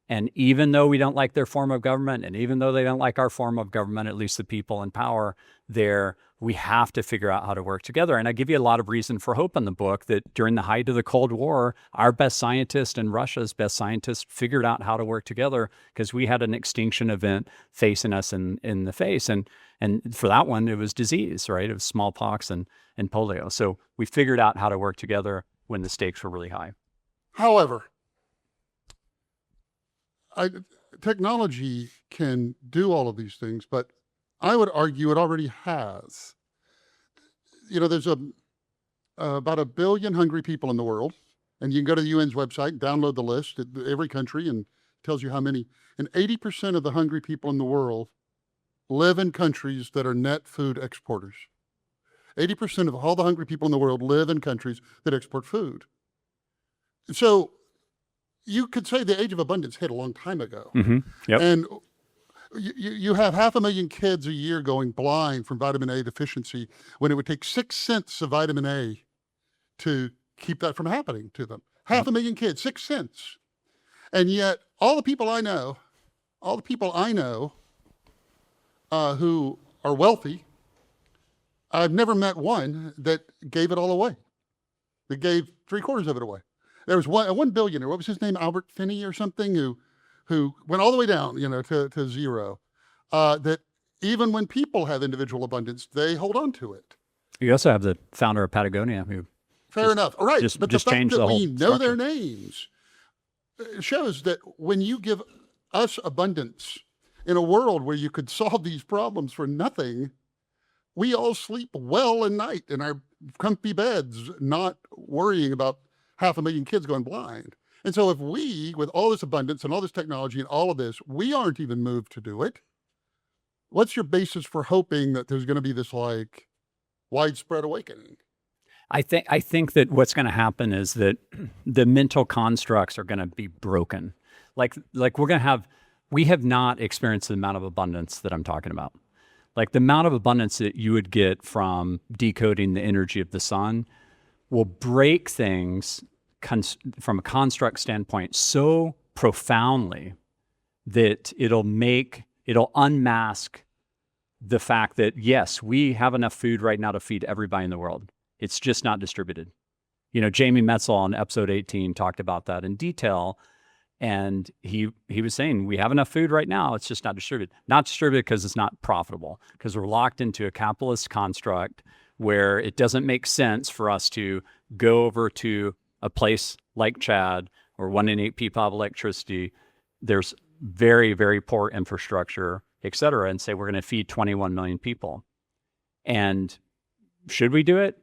[SPEAKER 1] And even though we don't like their form of government, and even though they don't like our form of government, at least the people in power there, we have to figure out how to work together. And I give you a lot of reason for hope in the book that during the height of the Cold War, our best scientists and Russia's best scientists figured out how to work together, because we had an extinction event facing us in the face. And for that one, it was disease, right? It was smallpox and polio. So we figured out how to work together when the stakes were really high.
[SPEAKER 2] However, technology can do all of these things, but I would argue it already has. There's about 1 billion hungry people in the world, and you can go to the UN's website, download the list at every country, and tells you how many. And 80% of the hungry people in the world live in countries that are net food exporters. 80% of all the hungry people in the world live in countries that export food. So you could say the age of abundance hit a long time ago.
[SPEAKER 1] Yep.
[SPEAKER 2] And you have 500,000 kids a year going blind from vitamin A deficiency when it would take 6 cents of vitamin A to keep that from happening to them. 500,000 kids, 6 cents. And yet all the people I know who are wealthy, I've never met one that gave it all away, that gave 3/4 of it away. There was one billionaire, what was his name, Albert Finney or something, who went all the way down, to zero. That even when people have individual abundance, they hold on to it.
[SPEAKER 1] You also have the founder of Patagonia who
[SPEAKER 2] Fair enough. All right. But the fact
[SPEAKER 1] changed
[SPEAKER 2] that
[SPEAKER 1] the whole
[SPEAKER 2] we know their names shows that when you give us abundance in a world where you could solve these problems for nothing, we all sleep well at night in our comfy beds, not worrying about 500,000 kids going blind. And so if we, with all this abundance and all this technology and all of this, we aren't even moved to do it, what's your basis for hoping that there's going to be this like widespread awakening?
[SPEAKER 1] I think that what's going to happen is that the mental constructs are going to be broken. Like we have not experienced the amount of abundance that I'm talking about. Like the amount of abundance that you would get from decoding the energy of the sun will break things from a construct standpoint so profoundly that it'll unmask the fact that, yes, we have enough food right now to feed everybody in the world. It's just not distributed. Jamie Metzl on episode 18 talked about that in detail. And he was saying, we have enough food right now. It's just not distributed. Not distributed because it's not profitable, because we're locked into a capitalist construct where it doesn't make sense for us to go over to a place like Chad, where 1 in 8 people have electricity. There's very, very poor infrastructure, et cetera, and say we're going to feed 21 million people. And should we do it?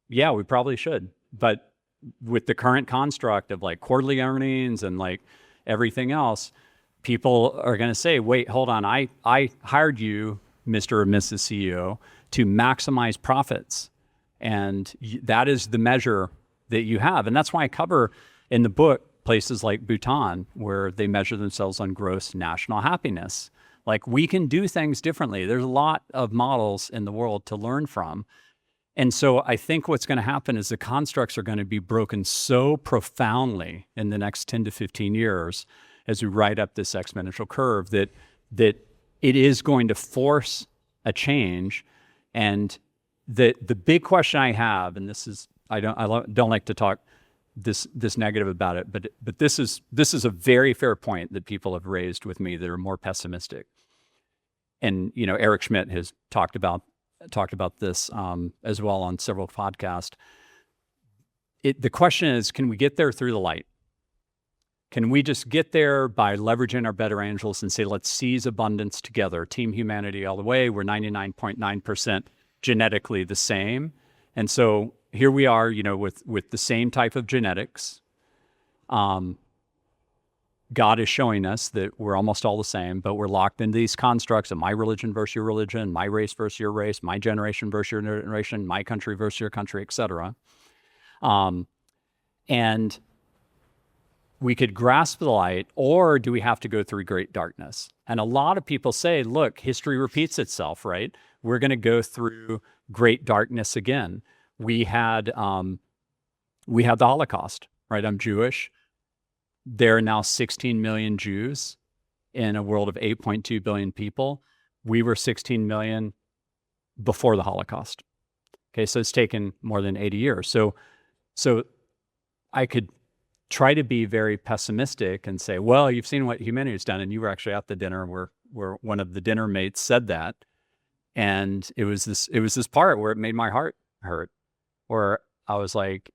[SPEAKER 1] Yeah, we probably should. But with the current construct of like quarterly earnings and like everything else, people are going to say, wait, hold on. I hired you, Mr. or Mrs. CEO, to maximize profits. And that is the measure that you have. And that's why I cover in the book places like Bhutan, where they measure themselves on gross national happiness. Like we can do things differently. There's a lot of models in the world to learn from. And so I think what's going to happen is the constructs are going to be broken so profoundly in the next 10 to 15 years as we ride up this exponential curve that it is going to force a change. And the big question I have, and this is, I don't like to talk this negative about it, but this is a very fair point that people have raised with me that are more pessimistic. And Eric Schmidt has talked about this as well on several podcasts. The question is, can we get there through the light? Can we just get there by leveraging our better angels and say, let's seize abundance together, team humanity all the way? We're 99.9% genetically the same. And so here we are, with the same type of genetics. God is showing us that we're almost all the same, but we're locked into these constructs of my religion versus your religion, my race versus your race, my generation versus your generation, my country versus your country, et cetera. And we could grasp the light, or do we have to go through great darkness? And a lot of people say, look, history repeats itself, right? We're going to go through great darkness again. We had the Holocaust, right? I'm Jewish. There are now 16 million Jews in a world of 8.2 billion people. We were 16 million before the Holocaust. Okay, so it's taken more than 80 years. So I could try to be very pessimistic and say, well, you've seen what humanity's done, and you were actually at the dinner where one of the dinner mates said that, and it was this part where it made my heart hurt, where I was like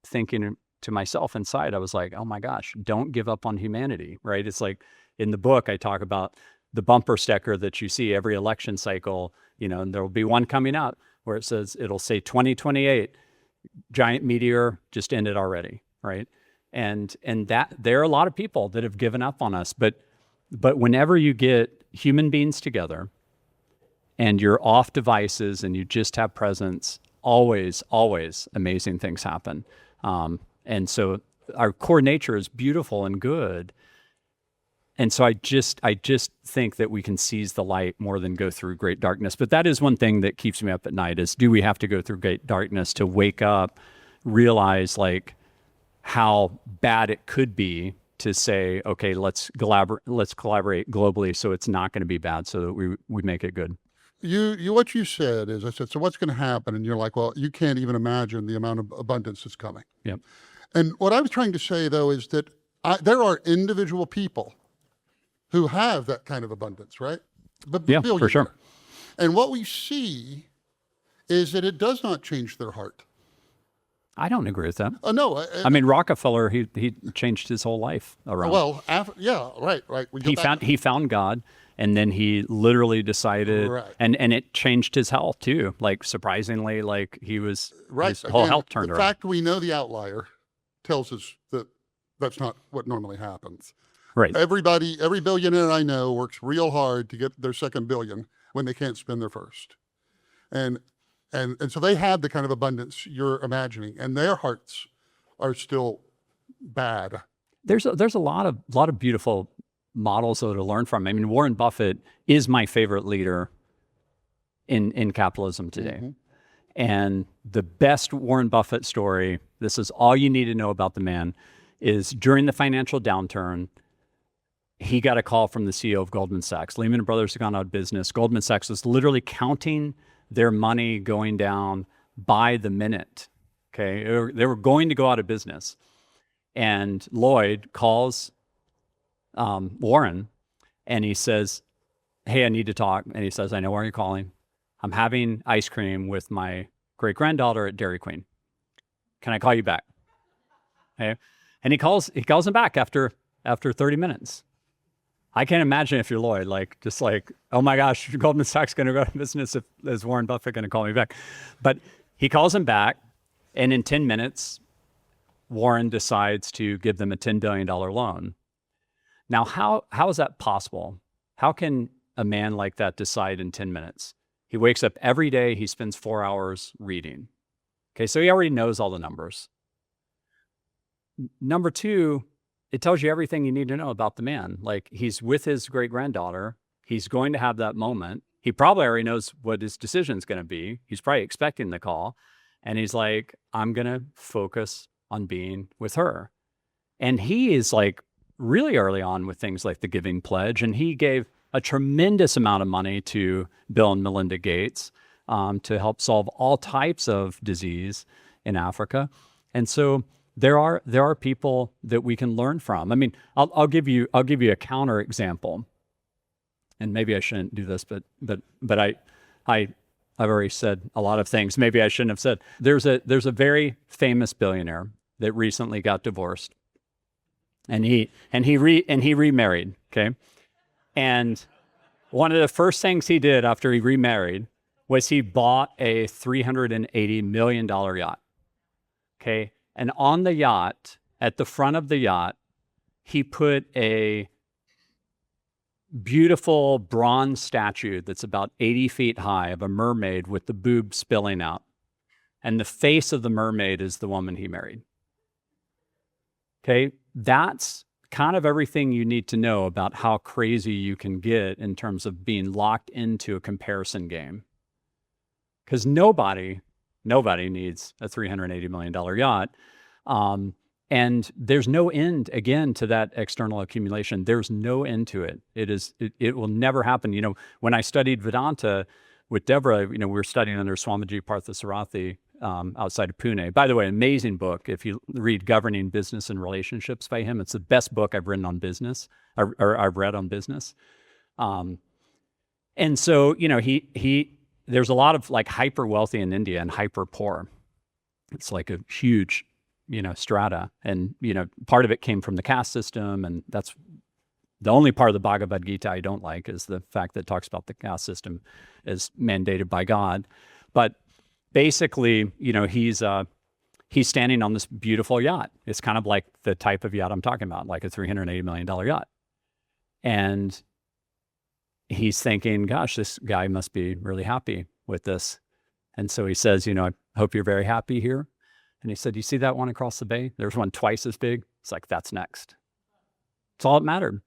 [SPEAKER 1] thinking to myself inside, I was like, oh my gosh, don't give up on humanity, right? It's like in the book, I talk about the bumper sticker that you see every election cycle, and there will be one coming out where it'll say 2028, giant meteor just ended already, right? And that there are a lot of people that have given up on us, but whenever you get human beings together and you're off devices and you just have presence, always amazing things happen. And so our core nature is beautiful and good. And so I just think that we can seize the light more than go through great darkness. But that is one thing that keeps me up at night is, do we have to go through great darkness to wake up, realize like how bad it could be to say, okay, let's collaborate globally so it's not going to be bad, so that we make it good.
[SPEAKER 2] What you said is, I said, so what's going to happen? And you're like, well, you can't even imagine the amount of abundance that's coming.
[SPEAKER 1] Yep.
[SPEAKER 2] And what I was trying to say, though, is that there are individual people who have that kind of abundance, right?
[SPEAKER 1] Yeah, for sure.
[SPEAKER 2] And what we see is that it does not change their heart.
[SPEAKER 1] I don't agree with that.
[SPEAKER 2] No.
[SPEAKER 1] I mean, Rockefeller, he changed his whole life around.
[SPEAKER 2] Well, right.
[SPEAKER 1] He found God, and then he literally decided,
[SPEAKER 2] right.
[SPEAKER 1] and it changed his health too. Like, surprisingly, like his whole health turned around.
[SPEAKER 2] The fact we know the outlier tells us that that's not what normally happens.
[SPEAKER 1] Right.
[SPEAKER 2] Every billionaire I know works real hard to get their second billion when they can't spend their first. And so they have the kind of abundance you're imagining, and their hearts are still bad.
[SPEAKER 1] There's a lot of beautiful models though to learn from. I mean, Warren Buffett is my favorite leader in capitalism today. Mm-hmm. And the best Warren Buffett story, this is all you need to know about the man, is during the financial downturn, he got a call from the CEO of Goldman Sachs. Lehman Brothers had gone out of business. Goldman Sachs was literally counting their money going down by the minute. Okay, they were going to go out of business. And Lloyd calls Warren, and he says, "Hey, I need to talk." And he says, "I know why you're calling. I'm having ice cream with my great-granddaughter at Dairy Queen. Can I call you back?" Okay, and he calls him back after 30 minutes. I can't imagine if you're Lloyd, just like, oh my gosh, Goldman Sachs going to go out of business, is Warren Buffett going to call me back? But he calls him back, and in 10 minutes, Warren decides to give them a $10 billion loan. Now, how is that possible? How can a man like that decide in 10 minutes? He wakes up every day, he spends 4 hours reading. Okay, so he already knows all the numbers. Number two, it tells you everything you need to know about the man. Like, he's with his great-granddaughter. He's going to have that moment. He probably already knows what his decision is going to be. He's probably expecting the call. And he's like, I'm going to focus on being with her. And he is like really early on with things like the Giving Pledge. And he gave a tremendous amount of money to Bill and Melinda Gates to help solve all types of disease in Africa. And so there are people that we can learn from. I mean, I'll give you a counter example, and maybe I shouldn't do this, but I've already said a lot of things maybe I shouldn't have said. There's a very famous billionaire that recently got divorced, and he remarried. Okay, and one of the first things he did after he remarried was he bought a $380 million yacht. Okay. And on the yacht, at the front of the yacht, he put a beautiful bronze statue that's about 80 feet high of a mermaid with the boobs spilling out. And the face of the mermaid is the woman he married. Okay, that's kind of everything you need to know about how crazy you can get in terms of being locked into a comparison game. Because nobody needs a $380 million yacht. And there's no end, again, to that external accumulation. There's no end to it. It will never happen. You know, when I studied Vedanta with Deborah, we were studying under Swamiji Parthasarathi outside of Pune. By the way, amazing book. If you read Governing Business and Relationships by him, it's the best book I've written on business, or I've read on business. And so, there's a lot of like hyper wealthy in India and hyper poor. It's like a huge, strata. And, part of it came from the caste system, and that's The only part of the Bhagavad Gita I don't like is the fact that it talks about the caste system as mandated by God. But basically, he's standing on this beautiful yacht. It's kind of like the type of yacht I'm talking about, like a $380 million yacht. And he's thinking, gosh, this guy must be really happy with this. And so he says, I hope you're very happy here. And he said, you see that one across the bay? There's one twice as big. It's like, that's next. It's all that mattered.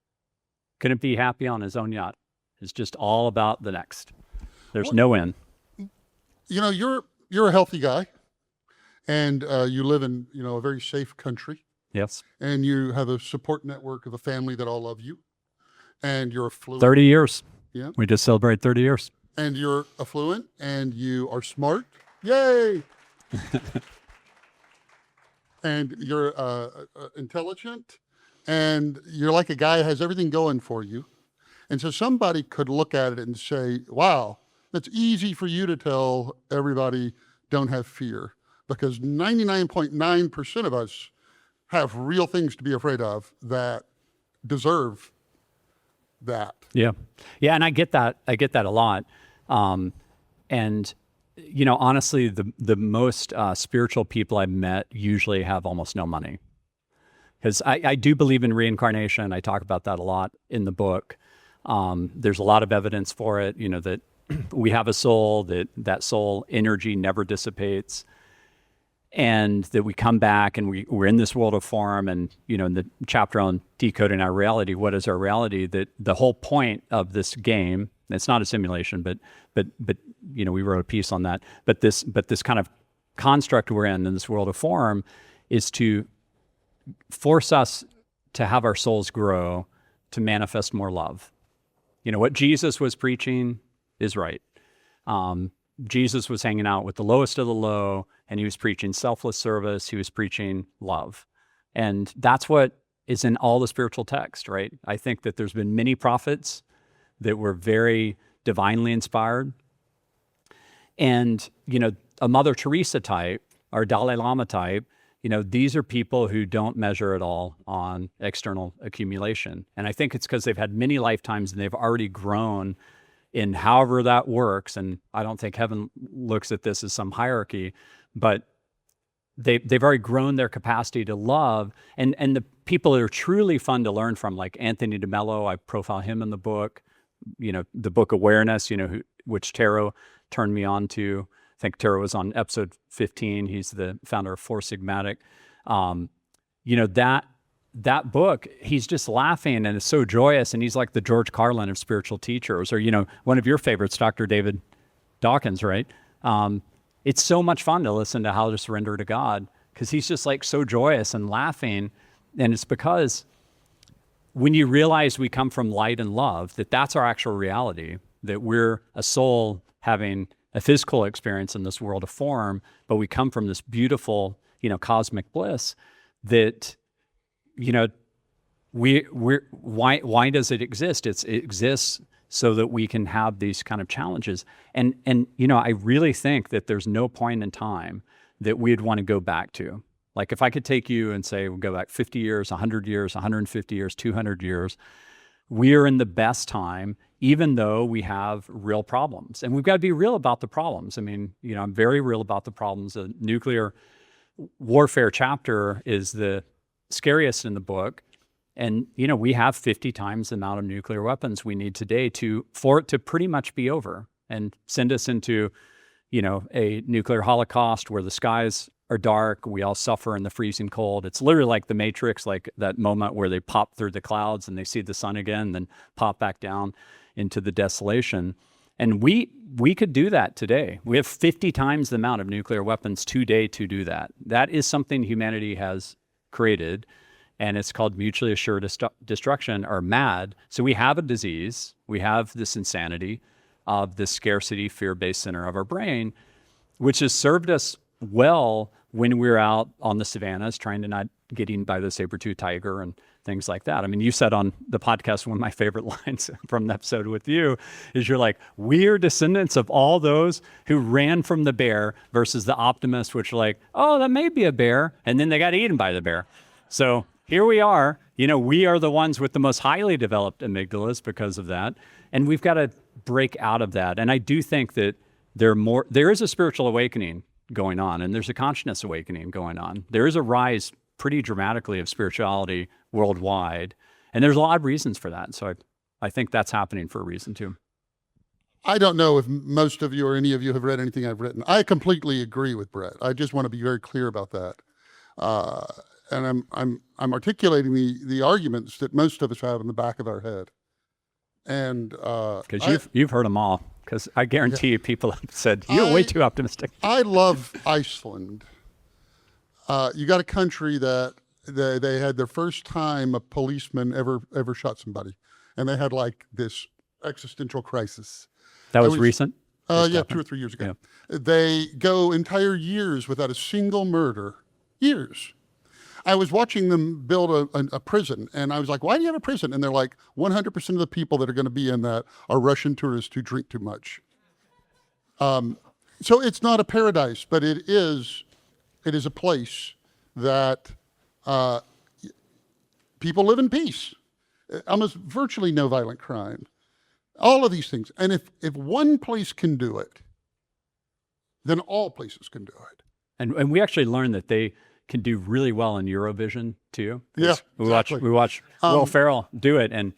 [SPEAKER 1] Couldn't be happy on his own yacht. It's just all about the next. There's no end.
[SPEAKER 2] You're a healthy guy, and you live in a very safe country.
[SPEAKER 1] Yes.
[SPEAKER 2] And you have a support network of a family that all love you, and you're affluent.
[SPEAKER 1] 30 years.
[SPEAKER 2] Yeah.
[SPEAKER 1] We just celebrated 30 years.
[SPEAKER 2] And you're affluent, and you are smart. Yay! And you're intelligent, and you're like a guy who has everything going for you. And so somebody could look at it and say, wow, that's easy for you to tell everybody don't have fear, because 99.9% of us have real things to be afraid of that deserve that.
[SPEAKER 1] Yeah. Yeah. And I get that. I get that a lot. And honestly, the most spiritual people I've met usually have almost no money. Because I do believe in reincarnation. I talk about that a lot in the book. There's a lot of evidence for it, that we have a soul, that soul energy never dissipates, and that we come back and we're in this world of form. And, in the chapter on decoding our reality, what is our reality? That the whole point of this game, it's not a simulation, but we wrote a piece on that. But this kind of construct we're in this world of form is to force us to have our souls grow, to manifest more love. What Jesus was preaching is right. Jesus was hanging out with the lowest of the low, and he was preaching selfless service. He was preaching love. And that's what is in all the spiritual text, right? I think that there's been many prophets that were very divinely inspired. And, a Mother Teresa type or Dalai Lama type, these are people who don't measure at all on external accumulation. And I think it's because they've had many lifetimes and they've already grown in however that works. And I don't think heaven looks at this as some hierarchy, but they've already grown their capacity to love. And the people that are truly fun to learn from, like Anthony DeMello, I profile him in the book, the book Awareness, which Taro turned me on to. I think Taro was on episode 15. He's the founder of Four Sigmatic. That book, he's just laughing and it's so joyous. And he's like the George Carlin of spiritual teachers, or, one of your favorites, Dr. David Dawkins, right? It's so much fun to listen to How to Surrender to God, because he's just like so joyous and laughing. And it's because when you realize we come from light and love, that's our actual reality, that we're a soul having a physical experience in this world of form, but we come from this beautiful, cosmic bliss that, why does it exist? It exists so that we can have these kind of challenges. And I really think that there's no point in time that we'd want to go back to. Like if I could take you and say, we'll go back 50 years, 100 years, 150 years, 200 years, we are in the best time, even though we have real problems. And we've got to be real about the problems. I mean, I'm very real about the problems. The nuclear warfare chapter is the scariest in the book. And, we have 50 times the amount of nuclear weapons we need today for it to pretty much be over and send us into, a nuclear holocaust where the skies are dark. We all suffer in the freezing cold. It's literally like the Matrix, like that moment where they pop through the clouds and they see the sun again, then pop back down into the desolation. And we could do that today. We have 50 times the amount of nuclear weapons today to do that. That is something humanity has created, and it's called mutually assured destruction, or MAD. So we have a disease. We have this insanity of this scarcity, fear-based center of our brain, which has served us well when we're out on the savannas trying to not get eaten by the saber-toothed tiger and things like that. I mean, you said on the podcast, one of my favorite lines from the episode with you is you're like, we're descendants of all those who ran from the bear versus the optimists, which are like, oh, that may be a bear. And then they got eaten by the bear. So here we are. We are the ones with the most highly developed amygdalas because of that. And we've got to break out of that. And I do think that there is a spiritual awakening going on, and there's a consciousness awakening going on. There is a rise pretty dramatically of spirituality worldwide. And there's a lot of reasons for that. So I think that's happening for a reason too.
[SPEAKER 2] I don't know if most of you or any of you have read anything I've written. I completely agree with Brett. I just want to be very clear about that. And I'm articulating the arguments that most of us have in the back of our head. And
[SPEAKER 1] because you've heard them all. Because I guarantee you, people have said you're way too optimistic.
[SPEAKER 2] I love Iceland. You got a country that they had their first time a policeman ever shot somebody, and they had like this existential crisis.
[SPEAKER 1] That was recent?
[SPEAKER 2] Yeah, 2 or 3 years ago. Yeah. They go entire years without a single murder. Years. I was watching them build a prison, and I was like, why do you have a prison? And they're like, 100% of the people that are going to be in that are Russian tourists who drink too much. So it's not a paradise, but it is a place that people live in peace. Almost virtually no violent crime. All of these things. And if one place can do it, then all places can do it.
[SPEAKER 1] And we actually learned that they can do really well in Eurovision too.
[SPEAKER 2] Yeah,
[SPEAKER 1] we watch Will Ferrell do it, and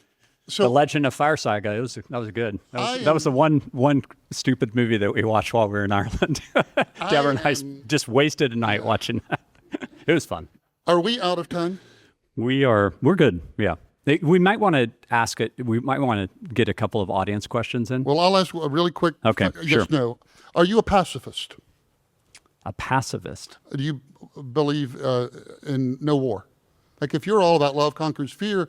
[SPEAKER 1] The Legend of Fireside guy. That was good. That was the one stupid movie that we watched while we were in Ireland. Deborah and I just wasted a night watching that. It was fun.
[SPEAKER 2] Are we out of time?
[SPEAKER 1] We're good. Yeah. We might want to ask it. We might want to get a couple of audience questions in.
[SPEAKER 2] Well, I'll ask a really quick.
[SPEAKER 1] Okay,
[SPEAKER 2] yes,
[SPEAKER 1] sure.
[SPEAKER 2] No. Are you a pacifist?
[SPEAKER 1] A pacifist?
[SPEAKER 2] Do you believe in no war? Like if you're all about love conquers fear,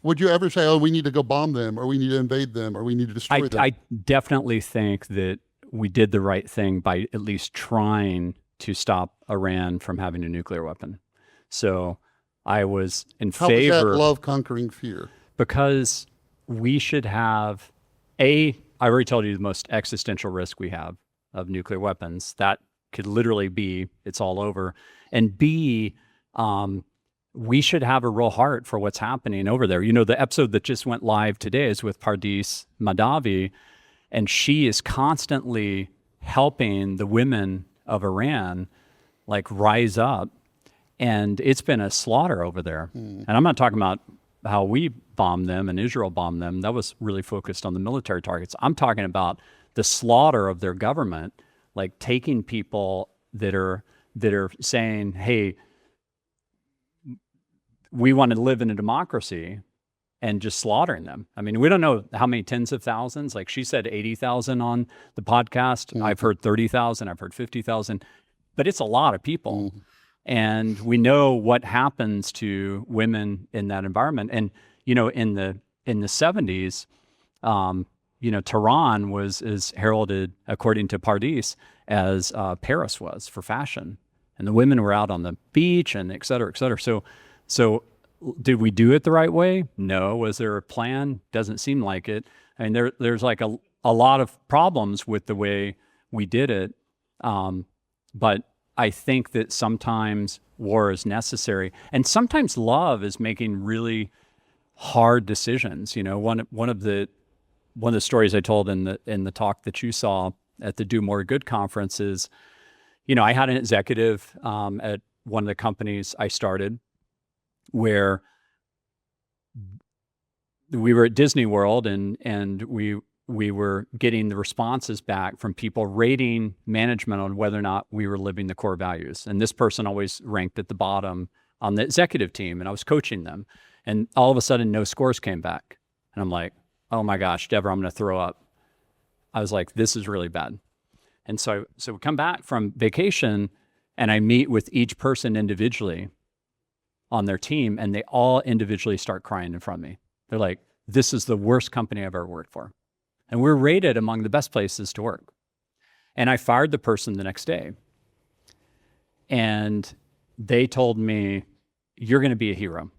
[SPEAKER 2] would you ever say, oh, we need to go bomb them, or we need to invade them, or we need to destroy them?
[SPEAKER 1] I definitely think that we did the right thing by at least trying to stop Iran from having a nuclear weapon. So I was in favor.
[SPEAKER 2] How is that love conquering fear?
[SPEAKER 1] Because we should have, I already told you the most existential risk we have of nuclear weapons. That could literally be, it's all over. And B, we should have a real heart for what's happening over there. The episode that just went live today is with Pardis Mahdavi, and she is constantly helping the women of Iran like rise up. And it's been a slaughter over there. And I'm not talking about how we bombed them and Israel bombed them. That was really focused on the military targets. I'm talking about the slaughter of their government, like taking people that are saying, hey, we want to live in a democracy, and just slaughtering them. I mean, we don't know how many tens of thousands. Like she said 80,000 on the podcast. I've heard 30,000. I've heard 50,000. But it's a lot of people. And we know what happens to women in that environment. And, in the 70s, Tehran is heralded, according to Pardis, as Paris was for fashion. And the women were out on the beach and et cetera, et cetera. So did we do it the right way? No. Was there a plan? Doesn't seem like it. I mean, there's like a lot of problems with the way we did it. But I think that sometimes war is necessary, and sometimes love is making really hard decisions. One of the stories I told in the talk that you saw at the Do More Good conference is, I had an executive at one of the companies I started where we were at Disney World and we were getting the responses back from people rating management on whether or not we were living the core values. And this person always ranked at the bottom on the executive team, and I was coaching them. And all of a sudden, no scores came back. And I'm like, oh my gosh, Deborah, I'm going to throw up. I was like, this is really bad. And so we come back from vacation, and I meet with each person individually on their team, and they all individually start crying in front of me. They're like, this is the worst company I've ever worked for. And we're rated among the best places to work. And I fired the person the next day. And they told me, you're going to be a hero.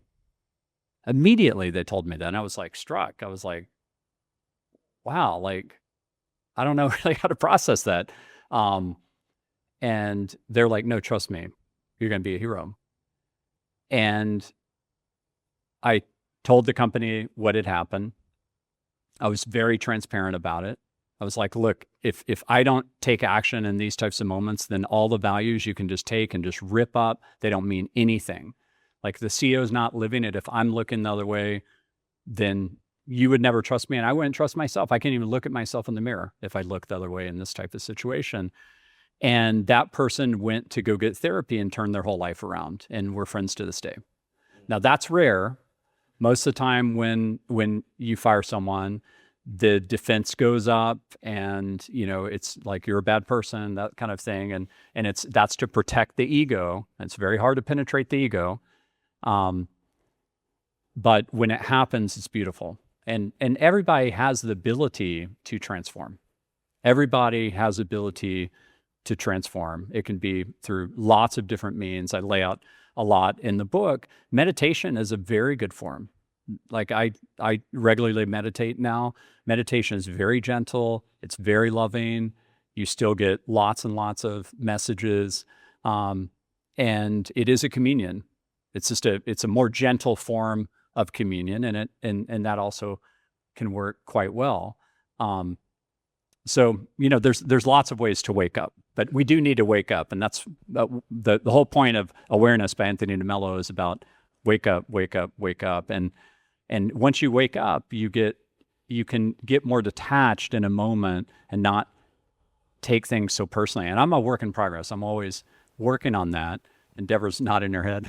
[SPEAKER 1] Immediately, they told me that. And I was like struck. I was like, wow, like, I don't know really how to process that. And they're like, no, trust me, you're going to be a hero. And I told the company what had happened. I was very transparent about it. I was like, look, if I don't take action in these types of moments, then all the values you can just take and just rip up, they don't mean anything. Like the CEO's not living it. If I'm looking the other way, then you would never trust me, and I wouldn't trust myself. I can't even look at myself in the mirror if I look the other way in this type of situation. And that person went to go get therapy and turn their whole life around, and we're friends to this day. Now that's rare. Most of the time when you fire someone, the defense goes up, and it's like you're a bad person, that kind of thing, and that's to protect the ego. It's very hard to penetrate the ego, but when it happens, it's beautiful, and everybody has the ability to transform. Everybody has the ability to transform. It can be through lots of different means. I lay out a lot in the book. Meditation is a very good form. Like I regularly meditate now. Meditation is very gentle. It's very loving. You still get lots and lots of messages. And it is a communion. It's a more gentle form of communion, and that also can work quite well. So, there's lots of ways to wake up, but we do need to wake up. And that's the whole point of Awareness by Anthony DeMello is about wake up, wake up, wake up. And once you wake up, you can get more detached in a moment and not take things so personally. And I'm a work in progress. I'm always working on that. And Deborah's nodding her head.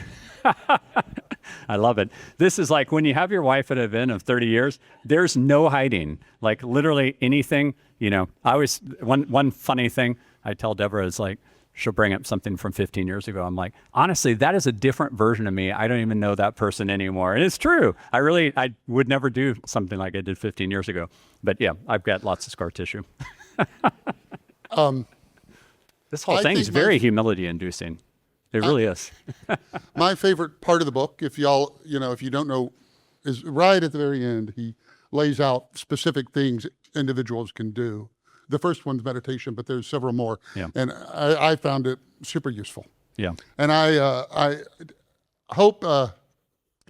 [SPEAKER 1] I love it. This is like when you have your wife at an event of 30 years, there's no hiding. Like literally anything, I always, one funny thing I tell Deborah is like, she'll bring up something from 15 years ago. I'm like, honestly, that is a different version of me. I don't even know that person anymore. And it's true. I would never do something like I did 15 years ago. But yeah, I've got lots of scar tissue. This whole thing is very humility inducing. It really is.
[SPEAKER 2] My favorite part of the book, if y'all, if you don't know, is right at the very end. He lays out specific things individuals can do. The first one's meditation, but there's several more.
[SPEAKER 1] Yeah.
[SPEAKER 2] And I found it super useful.
[SPEAKER 1] Yeah.
[SPEAKER 2] And I hope,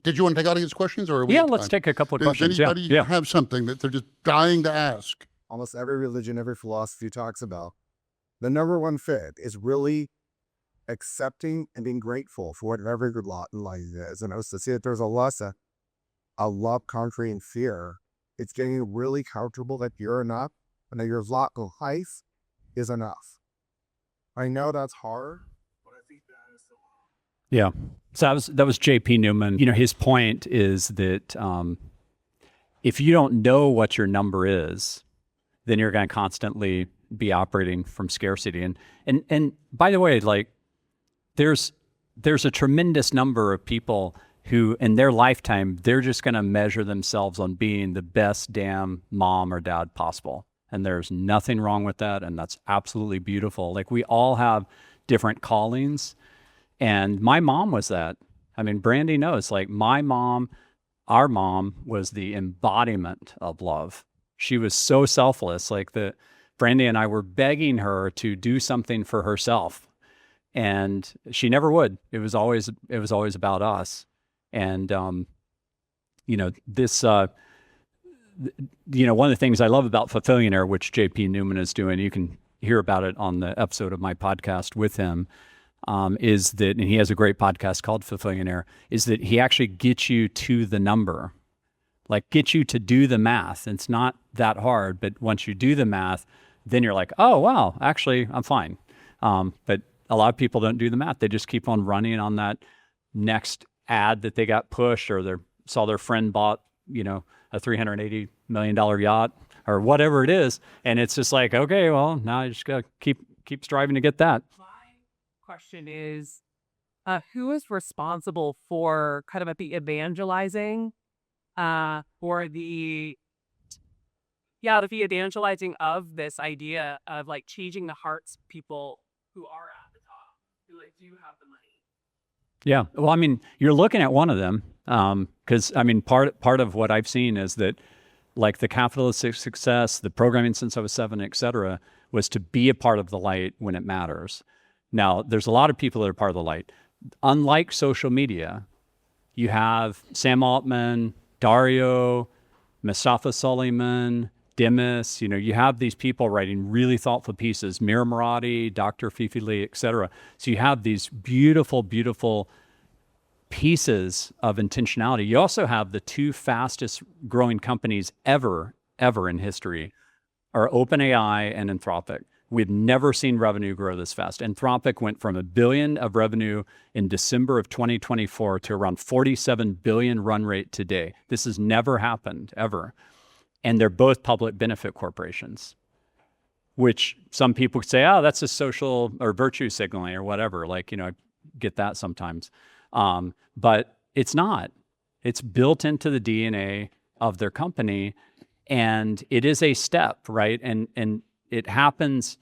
[SPEAKER 2] did you want to take audience questions? Or
[SPEAKER 1] let's take a couple of questions.
[SPEAKER 2] Does anybody have something that they're just dying to ask?
[SPEAKER 3] Almost every religion, every philosophy talks about the number one fit is really accepting and being grateful for whatever your lot in life is. And I was to see that there's a lesson, a love conquering fear. It's getting really comfortable that you're enough and that your lot in life is enough. I know that's hard, but I think that is so hard.
[SPEAKER 1] Yeah. So that was J.P. Newman. His point is that if you don't know what your number is, then you're going to constantly be operating from scarcity. And by the way, like there's a tremendous number of people who in their lifetime, they're just going to measure themselves on being the best damn mom or dad possible. And there's nothing wrong with that. And that's absolutely beautiful. Like we all have different callings. And my mom was that. I mean, Brandy knows, like my mom, our mom was the embodiment of love. She was so selfless. Like Brandy and I were begging her to do something for herself. And she never would. It was always about us. And, this, one of the things I love about Fulfillionaire, which J.P. Newman is doing, you can hear about it on the episode of my podcast with him, is that, and he has a great podcast called Fulfillionaire, is that he actually gets you to the number, like gets you to do the math. It's not that hard, but once you do the math, then you're like, oh, wow, actually, I'm fine. But a lot of people don't do the math. They just keep on running on that next ad that they got pushed, or saw their friend bought, a $380 million yacht or whatever it is. And it's just like, okay, well, now I just got to keep striving to get that.
[SPEAKER 4] My question is, who is responsible for kind of the evangelizing, or the evangelizing of this idea of like changing the hearts of people who are at the top, who like do have the money?
[SPEAKER 1] Yeah. Well, I mean, you're looking at one of them, because I mean, part of what I've seen is that like the capitalistic success, the programming since I was 7, et cetera, was to be a part of the light when it matters. Now, there's a lot of people that are part of the light. Unlike social media, you have Sam Altman, Dario, Mustafa Suleyman, Demis, you have these people writing really thoughtful pieces, Mira Murati, Dr. Fifi Lee, et cetera. So you have these beautiful, beautiful pieces of intentionality. You also have the two fastest growing companies ever in history are OpenAI and Anthropic. We've never seen revenue grow this fast. Anthropic went from $1 billion of revenue in December of 2024 to around $47 billion run rate today. This has never happened, ever. And they're both public benefit corporations, which some people say, oh, that's a social or virtue signaling or whatever. Like, I get that sometimes. But it's not. It's built into the DNA of their company. And it is a step, right? And it happens,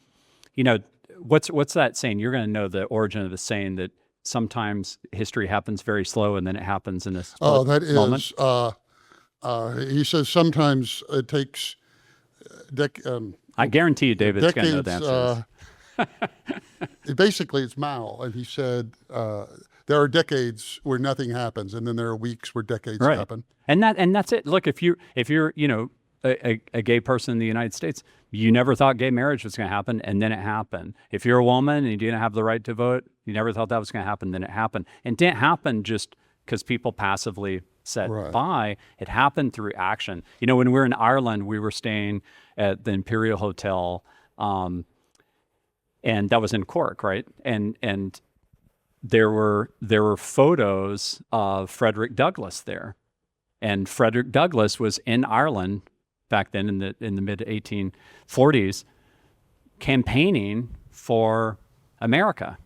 [SPEAKER 1] what's that saying? You're going to know the origin of the saying that sometimes history happens very slow and then it happens in a split moment.
[SPEAKER 2] He says sometimes it takes
[SPEAKER 1] I guarantee you David's going to know the answer to this.
[SPEAKER 2] Basically, it's Mao. And he said there are decades where nothing happens, and then there are weeks where decades happen.
[SPEAKER 1] And that's it. Look, if you're a gay person in the United States, you never thought gay marriage was going to happen, and then it happened. If you're a woman and you didn't have the right to vote, you never thought that was going to happen, then it happened. And it didn't happen just because people passively said bye. It happened through action. When we were in Ireland, we were staying at the Imperial Hotel, and that was in Cork, right? And there were photos of Frederick Douglass there. And Frederick Douglass was in Ireland back then in the mid 1840s, campaigning for America.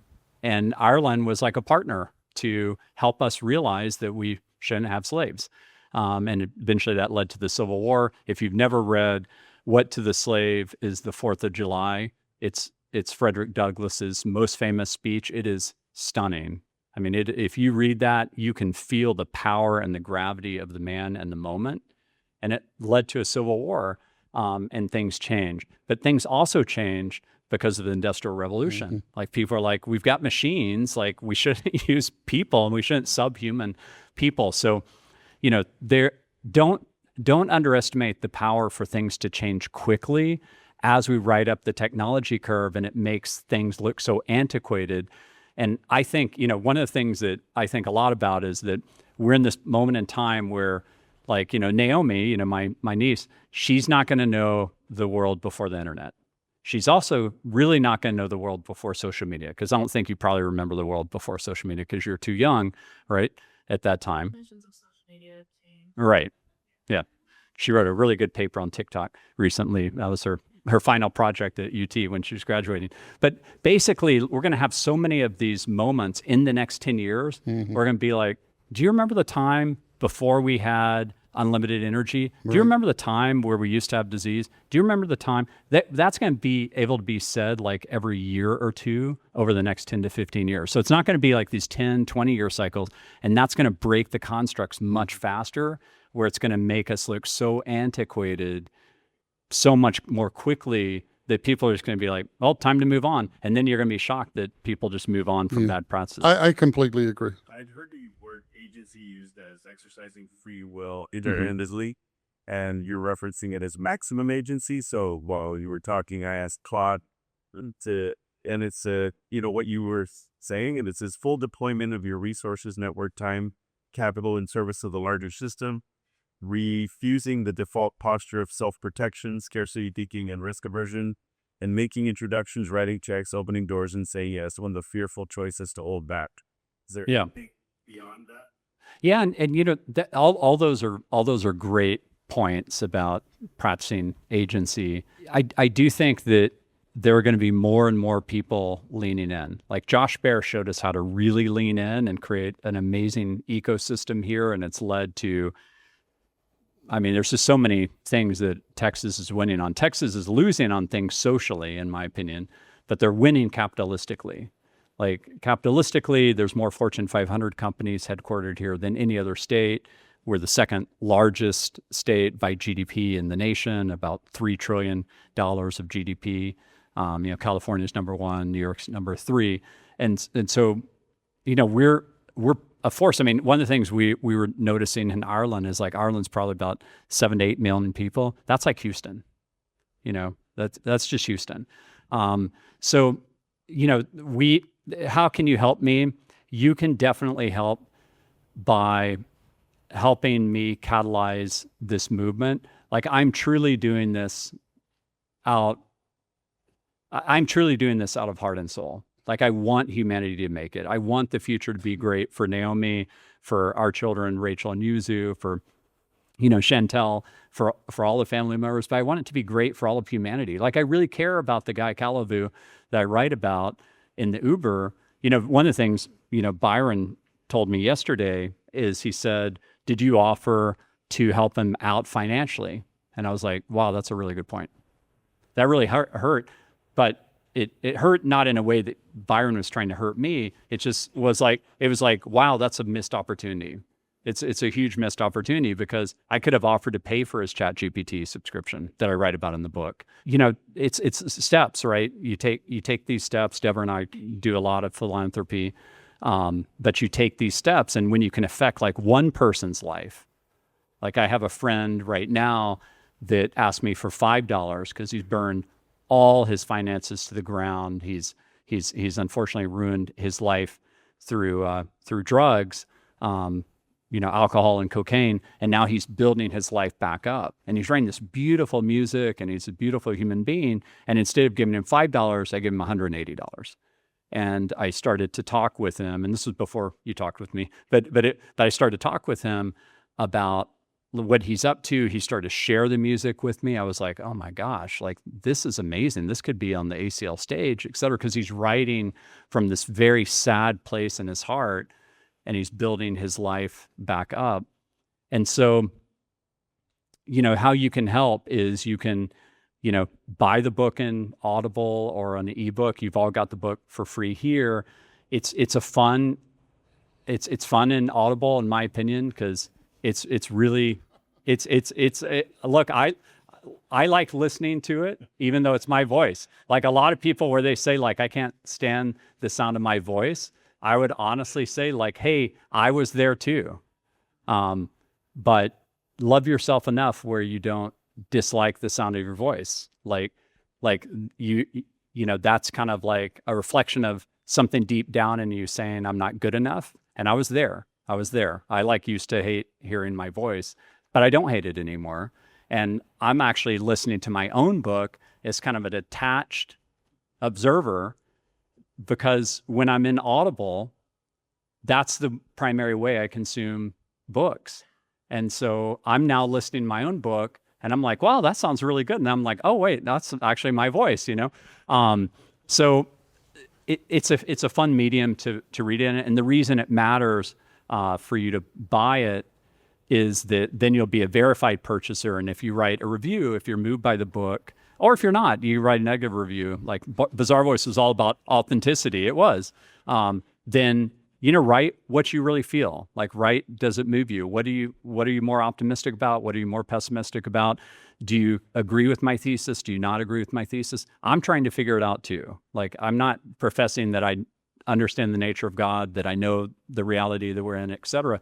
[SPEAKER 1] And Ireland was like a partner to help us realize that we shouldn't have slaves. And eventually that led to the Civil War. If you've never read What to the Slave is the 4th of July, it's Frederick Douglass's most famous speech. It is stunning. I mean, if you read that, you can feel the power and the gravity of the man and the moment. And it led to a civil war, and things changed. But things also changed because of the Industrial Revolution. Mm-hmm. Like, people are like, we've got machines, like we shouldn't use people and we shouldn't subhuman people. So, don't underestimate the power for things to change quickly as we ride up the technology curve, and it makes things look so antiquated. And I think, one of the things that I think a lot about is that we're in this moment in time where, like, Naomi, my niece, she's not going to know the world before the internet. She's also really not going to know the world before social media, because I don't think you probably remember the world before social media because you're too young, right, at that time.
[SPEAKER 4] Definitions of social media change.
[SPEAKER 1] Right. Yeah. She wrote a really good paper on TikTok recently. That was her final project at UT when she was graduating. But basically, we're going to have so many of these moments in the next 10 years. Mm-hmm. We're going to be like, do you remember the time before we had unlimited energy? Right. Do you remember the time where we used to have disease? Do you remember the time? That's going to be able to be said like every year or two over the next 10 to 15 years. So it's not going to be like these 10, 20-year cycles. And that's going to break the constructs much faster, where it's going to make us look so antiquated so much more quickly that people are just going to be like, well, time to move on. And then you're going to be shocked that people just move on from bad practices.
[SPEAKER 2] I completely agree.
[SPEAKER 5] I'd heard the word agency used as exercising free will intermittently, and you're referencing it as maximum agency. So while you were talking, I asked Claude and it's what you were saying, and it says full deployment of your resources, network, time, capital in service of the larger system, refusing the default posture of self-protection, scarcity thinking, and risk aversion, and making introductions, writing checks, opening doors, and saying yes when the fearful choice is to hold back. Is there anything beyond that?
[SPEAKER 1] Yeah, and all those are great points about practicing agency. I do think that there are going to be more and more people leaning in. Like Josh Baer showed us how to really lean in and create an amazing ecosystem here, and it's led to, there's just so many things that Texas is winning on. Texas is losing on things socially, in my opinion, but they're winning capitalistically. Like, capitalistically, there's more Fortune 500 companies headquartered here than any other state. We're the second largest state by GDP in the nation, about $3 trillion of GDP. California's number one, New York's number three. And so, we're a force. I mean, one of the things we were noticing in Ireland is like Ireland's probably about 7 to 8 million people. That's like Houston, that's just Houston. So, how can you help me? You can definitely help by helping me catalyze this movement. Like I'm truly doing this out of heart and soul. Like I want humanity to make it. I want the future to be great for Naomi, for our children, Rachel and Yuzu, for Chantel, for all the family members, but I want it to be great for all of humanity. Like I really care about the guy Kalavu that I write about in the Uber. One of the things, Byron told me yesterday is he said, did you offer to help him out financially? And I was like, wow, that's a really good point. That really hurt, but it hurt not in a way that Byron was trying to hurt me. It just was like, wow, that's a missed opportunity. It's a huge missed opportunity because I could have offered to pay for his ChatGPT subscription that I write about in the book. It's steps, right? You take these steps. Deborah and I do a lot of philanthropy, but you take these steps, and when you can affect like one person's life, like I have a friend right now that asked me for $5 because he's burned all his finances to the ground. He's unfortunately ruined his life through drugs. Alcohol and cocaine, and now he's building his life back up. And he's writing this beautiful music, and he's a beautiful human being. And instead of giving him $5, I give him $180. And I started to talk with him, and this was before you talked with me, but I started to talk with him about what he's up to. He started to share the music with me. I was like, oh my gosh, like this is amazing. This could be on the ACL stage, et cetera, because he's writing from this very sad place in his heart, and he's building his life back up. And so, how you can help is you can, buy the book in Audible or on the ebook. You've all got the book for free here. It's fun in Audible, in my opinion, because look, I like listening to it, even though it's my voice. Like a lot of people where they say like, I can't stand the sound of my voice. I would honestly say like, hey, I was there too. But love yourself enough where you don't dislike the sound of your voice. Like that's kind of like a reflection of something deep down in you saying, I'm not good enough. And I was there. I used to hate hearing my voice, but I don't hate it anymore. And I'm actually listening to my own book as kind of a detached observer, because when I'm in Audible, that's the primary way I consume books. And so I'm now listening to my own book, and I'm like, wow, that sounds really good. And I'm like, oh, wait, that's actually my voice, So it's a fun medium to read in it. And the reason it matters for you to buy it is that then you'll be a verified purchaser. And if you write a review, if you're moved by the book, or if you're not, you write a negative review, like Bizarre Voice was all about authenticity. It was. Then, write what you really feel. Like, does it move you? What are you more optimistic about? What are you more pessimistic about? Do you agree with my thesis? Do you not agree with my thesis? I'm trying to figure it out too. Like, I'm not professing that I understand the nature of God, that I know the reality that we're in, et cetera.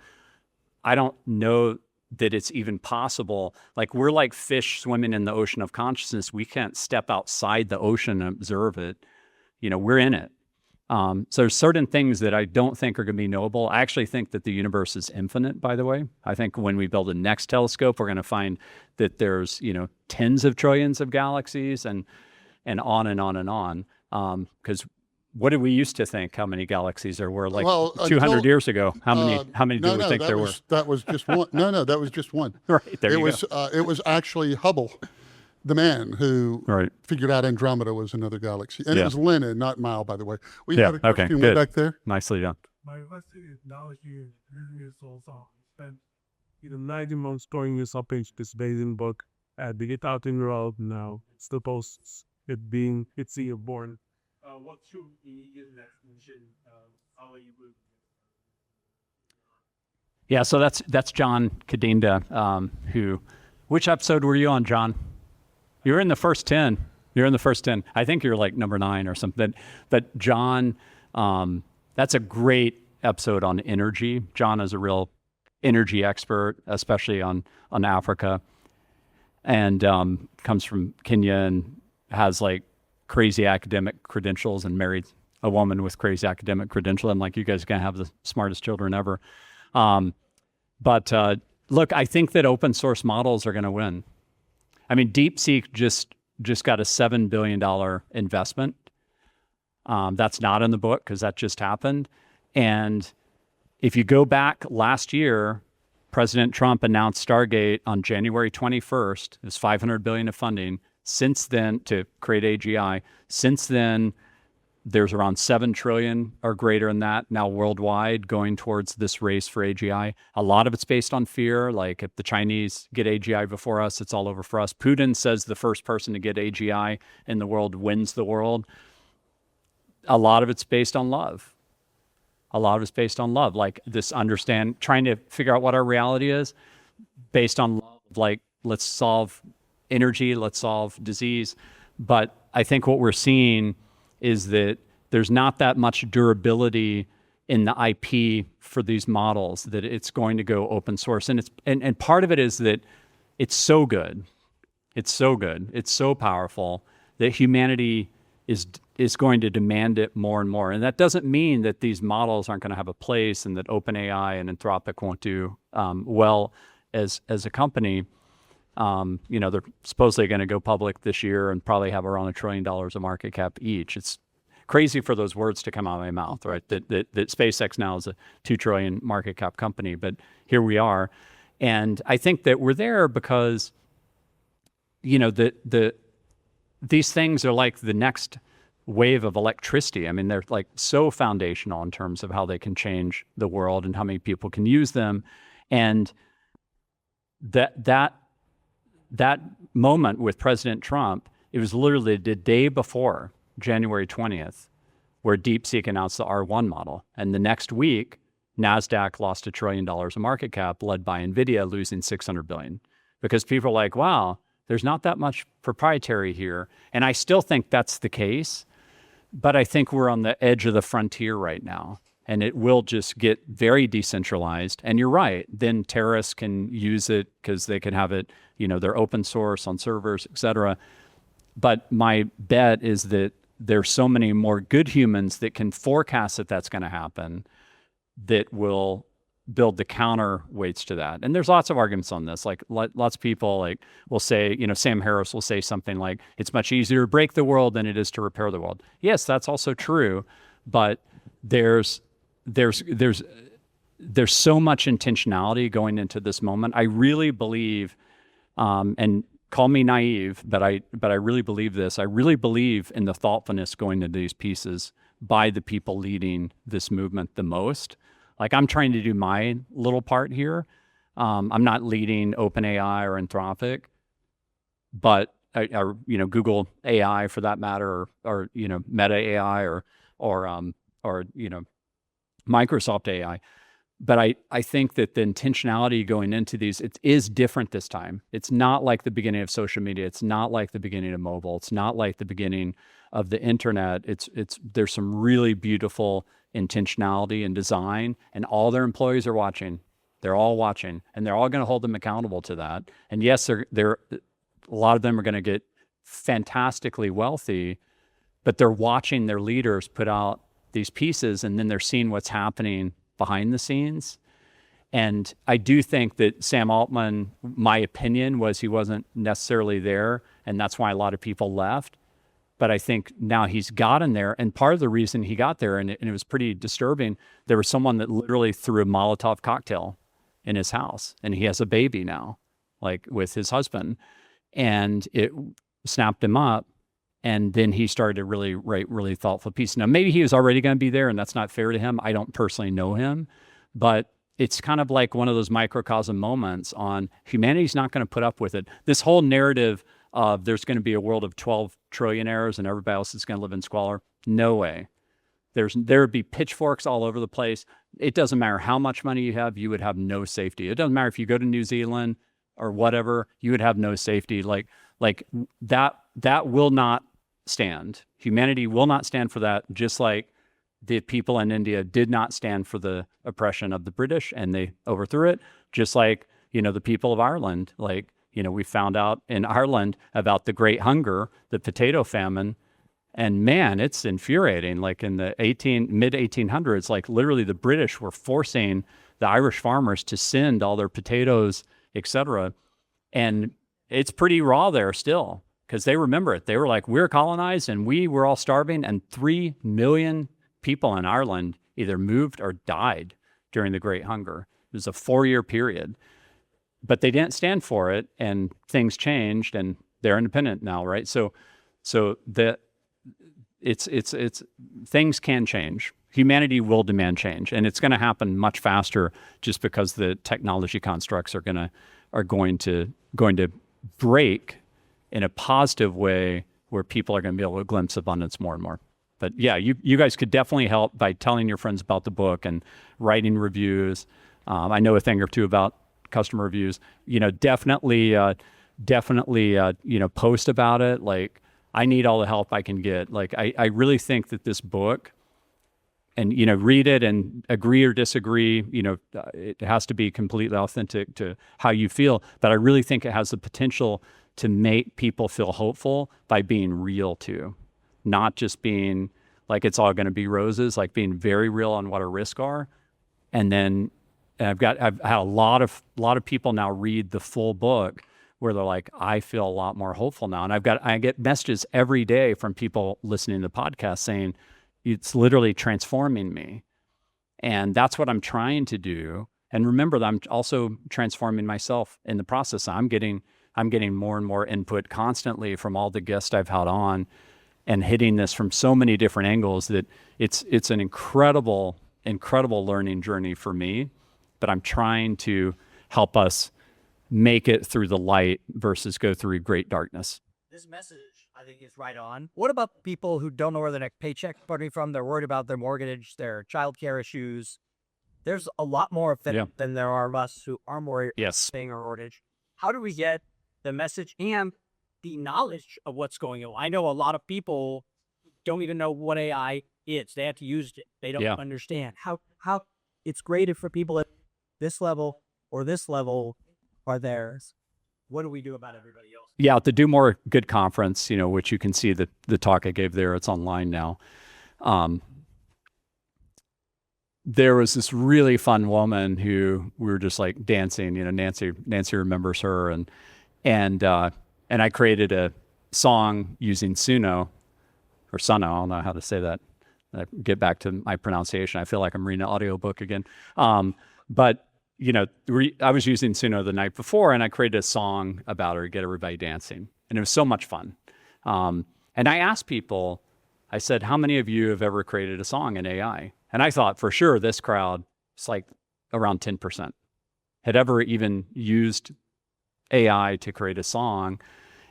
[SPEAKER 1] I don't know that it's even possible. Like we're like fish swimming in the ocean of consciousness. We can't step outside the ocean and observe it. We're in it. So there's certain things that I don't think are going to be knowable. I actually think that the universe is infinite, by the way. I think when we build a next telescope, we're going to find that there's, tens of trillions of galaxies and on and on and on. Because what did we used to think how many galaxies there were? Like 200 years ago, how many do we think there were?
[SPEAKER 2] That was just one. No, that was just one.
[SPEAKER 1] Right, there
[SPEAKER 2] it
[SPEAKER 1] you
[SPEAKER 2] was,
[SPEAKER 1] go.
[SPEAKER 2] It was actually Hubble, the man who
[SPEAKER 1] Right.
[SPEAKER 2] figured out Andromeda was another galaxy. And
[SPEAKER 1] Yeah.
[SPEAKER 2] it was Lenin, not Mile, by the way. We
[SPEAKER 1] Yeah,
[SPEAKER 2] had a question
[SPEAKER 1] okay,
[SPEAKER 2] way
[SPEAKER 1] good.
[SPEAKER 2] back there.
[SPEAKER 1] Nicely done.
[SPEAKER 6] My university is now here, 3 years old. So I spent 90 months going with up page this Bayesian book at the Get Out in the World now. It's the posts it's year born. What should be in that mission? How are you moving?
[SPEAKER 1] Yeah, so that's John Kadinda, which episode were you on, John? You were in the first 10. I think you're like number 9 or something. But John, that's a great episode on energy. John is a real energy expert, especially on Africa, and comes from Kenya and has like crazy academic credentials and married a woman with crazy academic credentials. I'm like, you guys are going to have the smartest children ever. But look, I think that open source models are going to win. I mean, DeepSeek just got a $7 billion investment. That's not in the book because that just happened. And if you go back last year, President Trump announced Stargate on January 21st. It was $500 billion of funding. Since then, to create AGI. Since then, there's around 7 trillion or greater than that now worldwide going towards this race for AGI. A lot of it's based on fear. Like if the Chinese get AGI before us, it's all over for us. Putin says the first person to get AGI in the world wins the world. A lot of it's based on love. A lot of it's based on love. Like this trying to figure out what our reality is based on love. Like let's solve energy, let's solve disease. But I think what we're seeing is that there's not that much durability in the IP for these models, that it's going to go open source. And part of it is that it's so good. It's so good. It's so powerful that humanity is going to demand it more and more. And that doesn't mean that these models aren't going to have a place and that OpenAI and Anthropic won't do well as a company. They're supposedly going to go public this year and probably have around $1 trillion of market cap each. It's crazy for those words to come out of my mouth, right? That SpaceX now is a $2 trillion market cap company, but here we are. And I think that we're there because, these things are like the next wave of electricity. I mean, they're like so foundational in terms of how they can change the world and how many people can use them. And that moment with President Trump, it was literally the day before January 20th, where DeepSeek announced the R1 model. And the next week, NASDAQ lost $1 trillion of market cap, led by NVIDIA losing $600 billion. Because people are like, wow, there's not that much proprietary here. And I still think that's the case, but I think we're on the edge of the frontier right now. And it will just get very decentralized. And you're right, then terrorists can use it because they can have it, they're open source on servers, et cetera. But my bet is that there's so many more good humans that can forecast that that's going to happen that will build the counterweights to that. And there's lots of arguments on this. Like lots of people will say, Sam Harris will say something like, it's much easier to break the world than it is to repair the world. Yes, that's also true. But there's so much intentionality going into this moment. I really believe, and call me naive, but I really believe this. I really believe in the thoughtfulness going into these pieces by the people leading this movement the most. Like I'm trying to do my little part here. I'm not leading OpenAI or Anthropic, but Google AI for that matter, or Meta AI or Microsoft AI. But I think that the intentionality going into these, it is different this time. It's not like the beginning of social media. It's not like the beginning of mobile. It's not like the beginning of the internet. There's some really beautiful intentionality and design, and all their employees are watching. They're all watching, and they're all going to hold them accountable to that. And yes, they're a lot of them are going to get fantastically wealthy, but they're watching their leaders put out these pieces, and then they're seeing what's happening behind the scenes. And I do think that Sam Altman, my opinion was he wasn't necessarily there, and that's why a lot of people left. But I think now he's gotten there, and part of the reason he got there, and it was pretty disturbing, there was someone that literally threw a Molotov cocktail in his house, and he has a baby now, like with his husband, and it snapped him up. And then he started to really write really thoughtful pieces. Now, maybe he was already going to be there, and that's not fair to him. I don't personally know him, but it's kind of like one of those microcosm moments on humanity's not going to put up with it. This whole narrative of there's going to be a world of 12 trillionaires and everybody else is going to live in squalor. No way. There would be pitchforks all over the place. It doesn't matter how much money you have, you would have no safety. It doesn't matter if you go to New Zealand or whatever, you would have no safety. Like that will not stand. Humanity will not stand for that, just like the people in India did not stand for the oppression of the British, and they overthrew it, just like, the people of Ireland. Like, we found out in Ireland about the Great Hunger, the potato famine, and man, it's infuriating. Like in the mid 1800s, like literally the British were forcing the Irish farmers to send all their potatoes, etc. And it's pretty raw there still, because they remember it. They were like, we're colonized and we were all starving, and 3 million people in Ireland either moved or died during the Great Hunger. It was a 4-year period. But they didn't stand for it, and things changed, and they're independent now, right? So it's things can change. Humanity will demand change, and it's going to happen much faster just because the technology constructs are going to break in a positive way, where people are going to be able to glimpse abundance more and more. But yeah, you guys could definitely help by telling your friends about the book and writing reviews. I know a thing or two about customer reviews. Definitely post about it. Like, I need all the help I can get. Like, I really think that this book, and read it and agree or disagree, it has to be completely authentic to how you feel, but I really think it has the potential to make people feel hopeful by being real too, not just being like it's all going to be roses, like being very real on what our risks are. And then I've had a lot of people now read the full book where they're like, I feel a lot more hopeful now. And I get messages every day from people listening to the podcast saying, it's literally transforming me. And that's what I'm trying to do. And remember that I'm also transforming myself in the process. I'm getting more and more input constantly from all the guests I've had on, and hitting this from so many different angles that it's an incredible learning journey for me. But I'm trying to help us make it through the light versus go through great darkness.
[SPEAKER 7] This message, I think, is right on. What about people who don't know where their next paycheck coming from? They're worried about their mortgage, their childcare issues. There's a lot more of them than there are of us who are worried about paying our mortgage. How do we get the message and the knowledge of what's going on? I know a lot of people don't even know what AI is. They have to use it. They don't understand how it's great for people at this level or this level are theirs. What do we do about everybody else?
[SPEAKER 1] Yeah, at the Do More Good conference, which you can see the talk I gave there, it's online now. There was this really fun woman who we were just like dancing, Nancy remembers her, and I created a song using Suno, or Suno, I don't know how to say that. I get back to my pronunciation. I feel like I'm reading an audiobook again. But I was using Suno the night before, and I created a song about her to get everybody dancing. And it was so much fun. And I asked people, I said, how many of you have ever created a song in AI? And I thought for sure this crowd, it's like around 10%, had ever even used AI to create a song.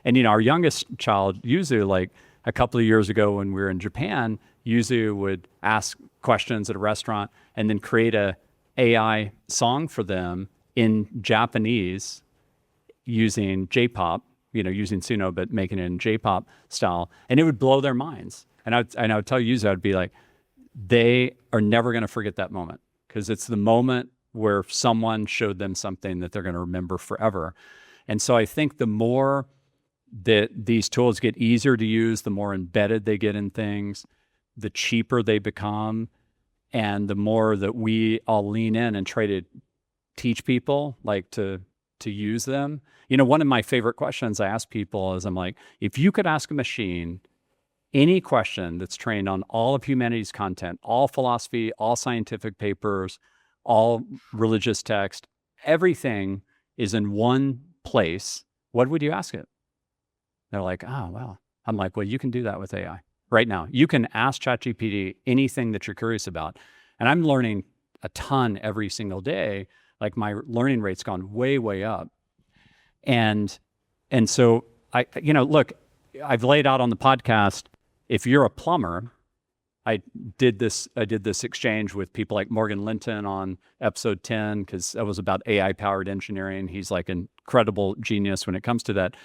[SPEAKER 1] And, our youngest child, Yuzu, like a couple of years ago when we were in Japan, Yuzu would ask questions at a restaurant and then create a AI song for them in Japanese using J-pop, using Suno, but making it in J-pop style. And it would blow their minds. And I would tell Yuzu, I'd be like, they are never going to forget that moment, because it's the moment where someone showed them something that they're going to remember forever. And so I think the more that these tools get easier to use, the more embedded they get in things, the cheaper they become, and the more that we all lean in and try to teach people like to use them. One of my favorite questions I ask people is, I'm like, if you could ask a machine any question that's trained on all of humanity's content, all philosophy, all scientific papers, all religious text, everything is in one place, what would you ask it? They're like, oh, well. I'm like, well, you can do that with AI right now. You can ask ChatGPT anything that you're curious about. And I'm learning a ton every single day. Like, my learning rate's gone way, way up. And so look, I've laid out on the podcast, if you're a plumber, I did this exchange with people like Morgan Linton on episode 10, because that was about AI powered engineering. He's like an incredible genius when it comes to that.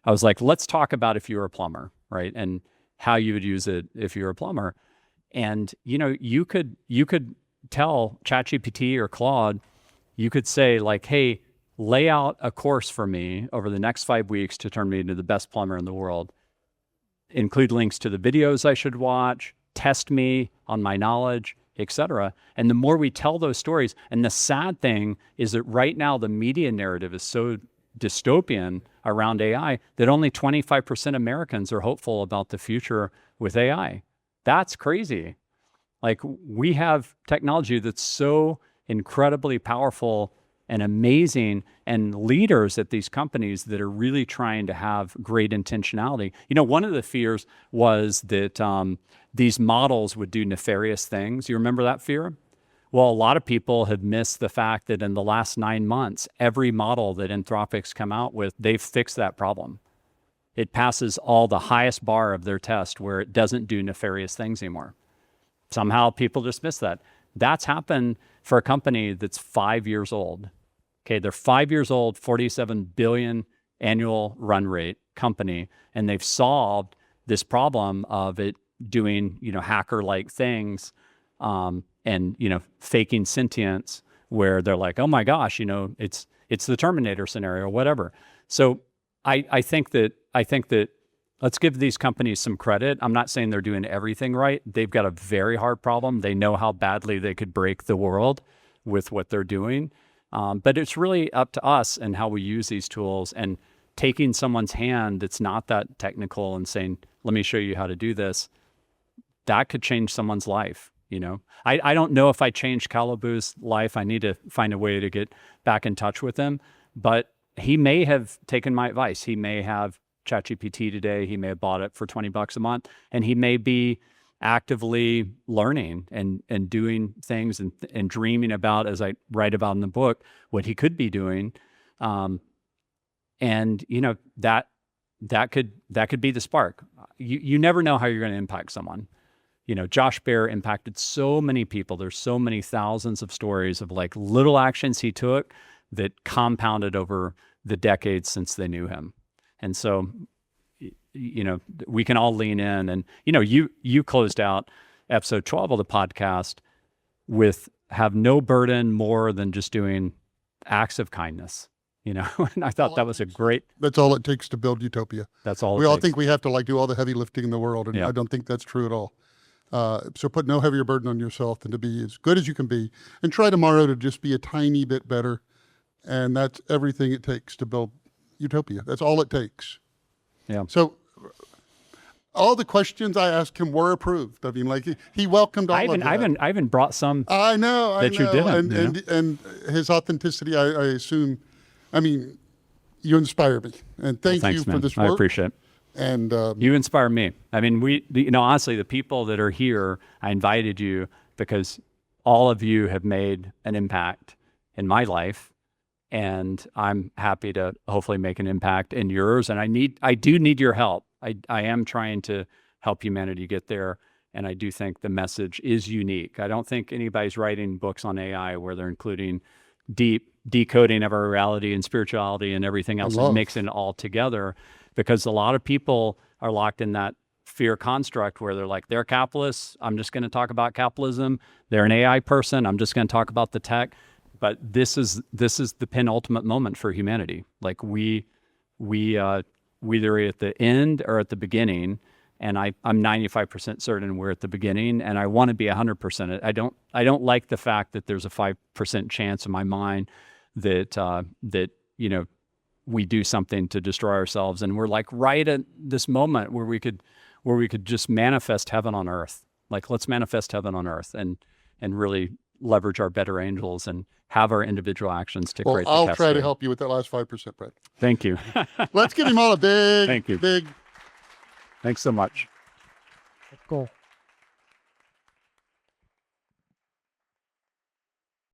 [SPEAKER 1] I was like, let's talk about if you're a plumber, right? And how you would use it if you're a plumber. And you could tell ChatGPT or Claude, you could say like, hey, lay out a course for me over the next 5 weeks to turn me into the best plumber in the world. Include links to the videos I should watch, test me on my knowledge, etc. And the more we tell those stories, and the sad thing is that right now the media narrative is so dystopian around AI that only 25% Americans are hopeful about the future with AI. That's crazy. Like, we have technology that's so incredibly powerful and amazing, and leaders at these companies that are really trying to have great intentionality. One of the fears was that these models would do nefarious things. You remember that fear? Well, a lot of people have missed the fact that in the last 9 months, every model that Anthropic's come out with, they've fixed that problem. It passes all the highest bar of their test where it doesn't do nefarious things anymore. Somehow people just miss that. That's happened for a company that's 5 years old. Okay, they're 5 years old, 47 billion annual run rate company, and they've solved this problem of it doing, hacker-like things, and faking sentience, where they're like, oh my gosh, it's the Terminator scenario or whatever. So I think that let's give these companies some credit. I'm not saying they're doing everything right. They've got a very hard problem. They know how badly they could break the world with what they're doing. But it's really up to us and how we use these tools, and taking someone's hand that's not that technical and saying, let me show you how to do this. That could change someone's life. I don't know if I changed Calabu's life. I need to find a way to get back in touch with him, but he may have taken my advice. He may have ChatGPT today. He may have bought it for $20 a month, and he may be actively learning and doing things and dreaming about, as I write about in the book, what he could be doing. And that could be the spark. You never know how you're going to impact someone. Josh Baer impacted so many people. There's so many thousands of stories of like little actions he took that compounded over the decades since they knew him. And so, we can all lean in, and, you closed out episode 12 of the podcast with have no burden more than just doing acts of kindness, and I thought that was a great.
[SPEAKER 2] That's all it takes to build utopia.
[SPEAKER 1] That's all.
[SPEAKER 2] We all think we have to do all the heavy lifting in the world, and I don't think that's true at all. So put no heavier burden on yourself than to be as good as you can be, and try tomorrow to just be a tiny bit better. And that's everything it takes to build utopia. That's all it takes.
[SPEAKER 1] Yeah.
[SPEAKER 2] So all the questions I asked him were approved. I mean, like he welcomed all of that.
[SPEAKER 1] I even brought some.
[SPEAKER 2] I know
[SPEAKER 1] you didn't.
[SPEAKER 2] And his authenticity, I assume. I mean, you inspire me, and thanks, you for
[SPEAKER 1] man.
[SPEAKER 2] this work.
[SPEAKER 1] I appreciate it.
[SPEAKER 2] And
[SPEAKER 1] you inspire me. I mean, honestly, the people that are here, I invited you because all of you have made an impact in my life. And I'm happy to hopefully make an impact in yours. And I do need your help. I am trying to help humanity get there. And I do think the message is unique. I don't think anybody's writing books on AI where they're including deep decoding of our reality and spirituality and everything else and mixing it all together, because a lot of people are locked in that fear construct where they're like, they're capitalists, I'm just going to talk about capitalism. They're an AI person, I'm just going to talk about the tech. But this is the penultimate moment for humanity. Like we either at the end or at the beginning, and I'm 95% certain we're at the beginning, and I want to be 100%. I don't like the fact that there's a 5% chance in my mind that we do something to destroy ourselves, and we're like right at this moment where we could just manifest heaven on earth. Like, let's manifest heaven on earth and really leverage our better angels and have our individual actions to create the
[SPEAKER 2] I'll
[SPEAKER 1] cascade.
[SPEAKER 2] try to help you with that last 5%, Brett.
[SPEAKER 1] Thank you.
[SPEAKER 2] Let's give him all a big,
[SPEAKER 1] Thank you.
[SPEAKER 2] big.
[SPEAKER 1] Thanks so much.
[SPEAKER 7] Cool.